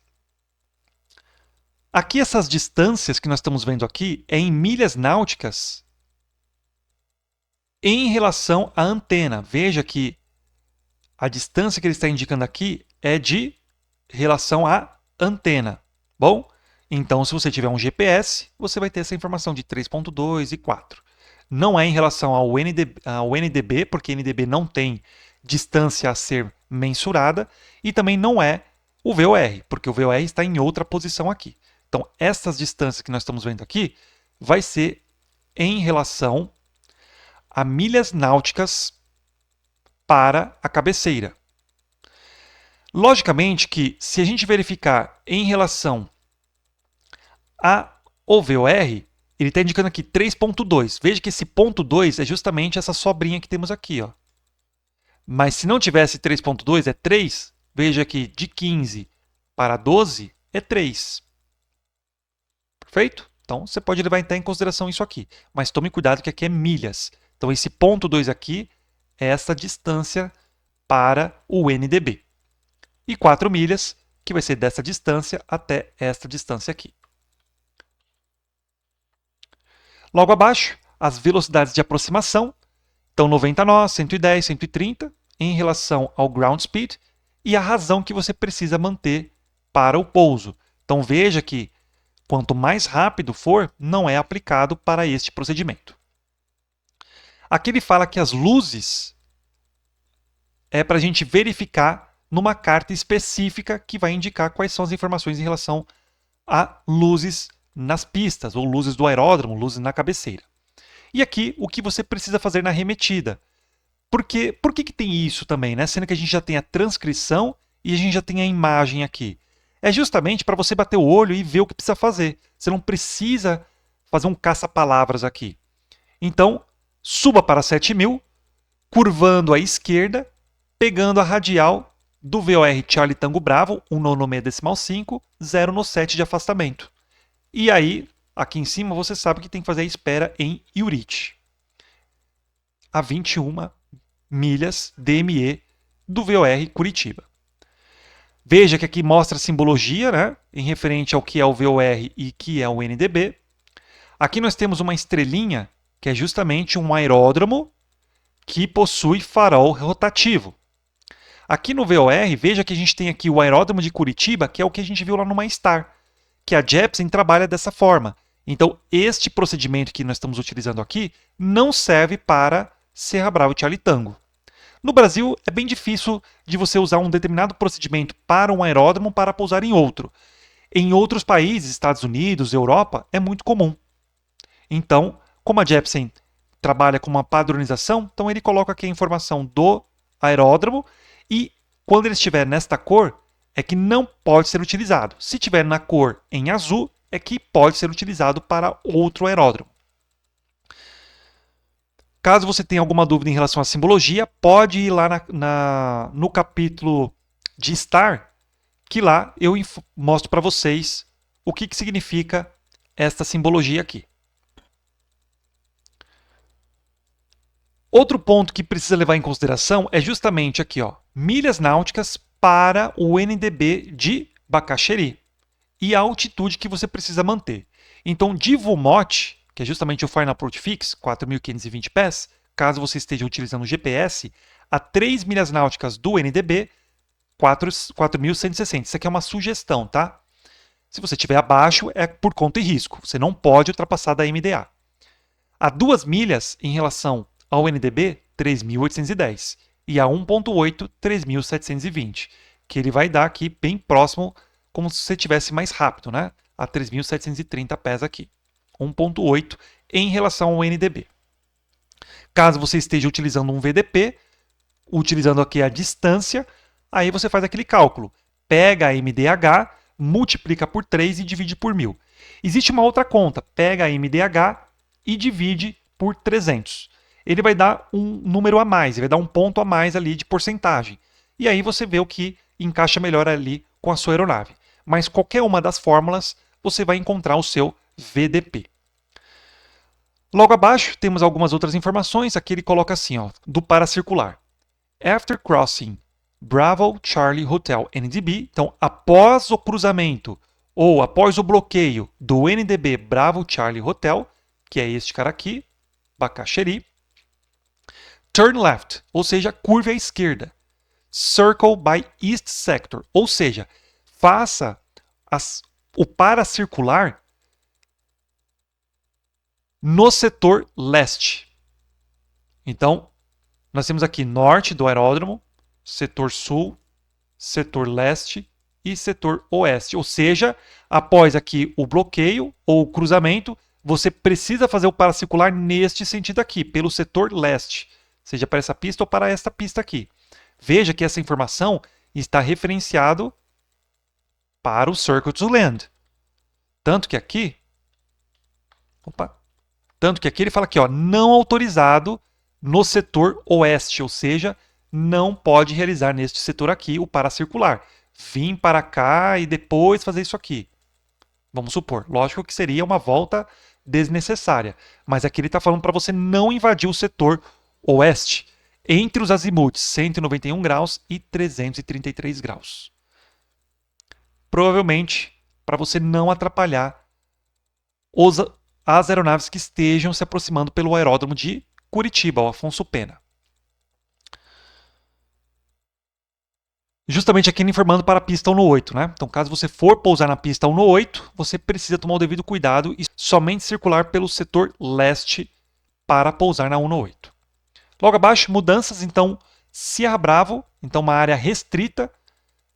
Aqui essas distâncias que nós estamos vendo aqui é em milhas náuticas em relação à antena. Veja que a distância que ele está indicando aqui é de relação à antena. Bom, então se você tiver um GPS, você vai ter essa informação de 3.2 e 4. Não é em relação ao NDB, porque NDB não tem distância a ser mensurada, e também não é o VOR, porque o VOR está em outra posição aqui. Então, essas distâncias que nós estamos vendo aqui vai ser em relação a milhas náuticas para a cabeceira. Logicamente que, se a gente verificar em relação ao VOR, ele está indicando aqui 3.2. Veja que esse ponto 2 é justamente essa sobrinha que temos aqui, ó. Mas se não tivesse 3.2, é 3. Veja que de 15 para 12 é 3. Perfeito? Então, você pode levar em consideração isso aqui. Mas tome cuidado que aqui é milhas. Então, esse ponto 2 aqui é essa distância para o NDB. E 4 milhas, que vai ser dessa distância até esta distância aqui. Logo abaixo, as velocidades de aproximação. Então, 90 nós, 110, 130, em relação ao ground speed, e a razão que você precisa manter para o pouso. Então, veja que quanto mais rápido for, não é aplicado para este procedimento. Aqui ele fala que as luzes é para a gente verificar numa carta específica que vai indicar quais são as informações em relação a luzes nas pistas, ou luzes do aeródromo, luzes na cabeceira. E aqui, o que você precisa fazer na arremetida. Por que tem isso também, né? Sendo que a gente já tem a transcrição e a gente já tem a imagem aqui. É justamente para você bater o olho e ver o que precisa fazer. Você não precisa fazer um caça-palavras aqui. Então, suba para 7.000, curvando à esquerda, pegando a radial do VOR Charlie Tango Bravo, 1/9,5, 0 no 7 de afastamento. E aí, aqui em cima, você sabe que tem que fazer a espera em Iurite, a 21 milhas DME do VOR Curitiba. Veja que aqui mostra a simbologia, né, em referente ao que é o VOR e que é o NDB. Aqui nós temos uma estrelinha, que é justamente um aeródromo que possui farol rotativo. Aqui no VOR, veja que a gente tem aqui o aeródromo de Curitiba, que é o que a gente viu lá no MyStar, que a Jeppesen trabalha dessa forma. Então, este procedimento que nós estamos utilizando aqui não serve para Serra Brava e Charlie Tango. No Brasil, é bem difícil de você usar um determinado procedimento para um aeródromo para pousar em outro. Em outros países, Estados Unidos, Europa, é muito comum. Então, como a Jeppesen trabalha com uma padronização, então ele coloca aqui a informação do aeródromo e quando ele estiver nesta cor, é que não pode ser utilizado. Se estiver na cor em azul, é que pode ser utilizado para outro aeródromo. Caso você tenha alguma dúvida em relação à simbologia, pode ir lá no capítulo de estar, que lá eu mostro para vocês o que significa esta simbologia aqui. Outro ponto que precisa levar em consideração é justamente aqui, ó, milhas náuticas para o NDB de Bacaxeri e a altitude que você precisa manter. Então, de VUMOT, que é justamente o Final Approach Fix, 4.520 pés, caso você esteja utilizando o GPS, a 3 milhas náuticas do NDB, 4.160. Isso aqui é uma sugestão, tá? Se você estiver abaixo, é por conta e risco. Você não pode ultrapassar da MDA. A 2 milhas em relação ao NDB, 3.810. E a 1.8, 3.720. Que ele vai dar aqui bem próximo, como se você estivesse mais rápido, né? A 3.730 pés aqui. 1.8 em relação ao NDB. Caso você esteja utilizando um VDP, utilizando aqui a distância, aí você faz aquele cálculo. Pega a MDH, multiplica por 3 e divide por 1.000. Existe uma outra conta. Pega a MDH e divide por 300. Ele vai dar um número a mais, ele vai dar um ponto a mais ali de porcentagem. E aí você vê o que encaixa melhor ali com a sua aeronave. Mas qualquer uma das fórmulas, você vai encontrar o seu VDP. Logo abaixo, temos algumas outras informações. Aqui ele coloca assim, ó, do paracircular. After crossing Bravo Charlie Hotel NDB, então após o cruzamento ou após o bloqueio do NDB Bravo Charlie Hotel, que é este cara aqui, Bacaxeri, turn left, ou seja, curve à esquerda. Circle by East Sector, ou seja, faça o paracircular no setor leste. Então, nós temos aqui norte do aeródromo, setor sul, setor leste e setor oeste. Ou seja, após aqui o bloqueio ou o cruzamento, você precisa fazer o paracircular neste sentido aqui, pelo setor leste, seja para essa pista ou para esta pista aqui. Veja que essa informação está referenciado para o Circle to Land. Tanto que aqui ele fala aqui, ó, não autorizado no setor oeste, ou seja, não pode realizar neste setor aqui o paracircular. Vim para cá e depois fazer isso aqui. Vamos supor, lógico que seria uma volta desnecessária, mas aqui ele está falando para você não invadir o setor oeste, entre os azimuths 191 graus e 333 graus. Provavelmente para você não atrapalhar as aeronaves que estejam se aproximando pelo aeródromo de Curitiba, o Afonso Pena. Justamente aqui informando para a pista 1-8, né? Então, caso você for pousar na pista 1-8, você precisa tomar o devido cuidado e somente circular pelo setor leste para pousar na 1-8. Logo abaixo, mudanças, então, Sierra Bravo, então uma área restrita,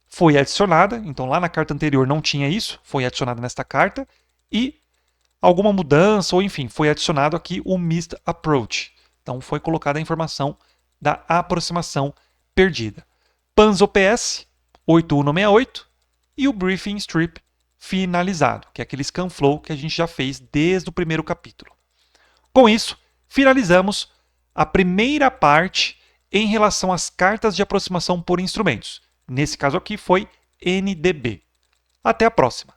foi adicionada. Então, lá na carta anterior não tinha isso, foi adicionada nesta carta. E alguma mudança, ou enfim, foi adicionado aqui o Missed Approach. Então, foi colocada a informação da aproximação perdida. PANS OPS 8168 e o Briefing Strip finalizado, que é aquele scan flow que a gente já fez desde o primeiro capítulo. Com isso, finalizamos a primeira parte em relação às cartas de aproximação por instrumentos. Nesse caso aqui foi NDB. Até a próxima!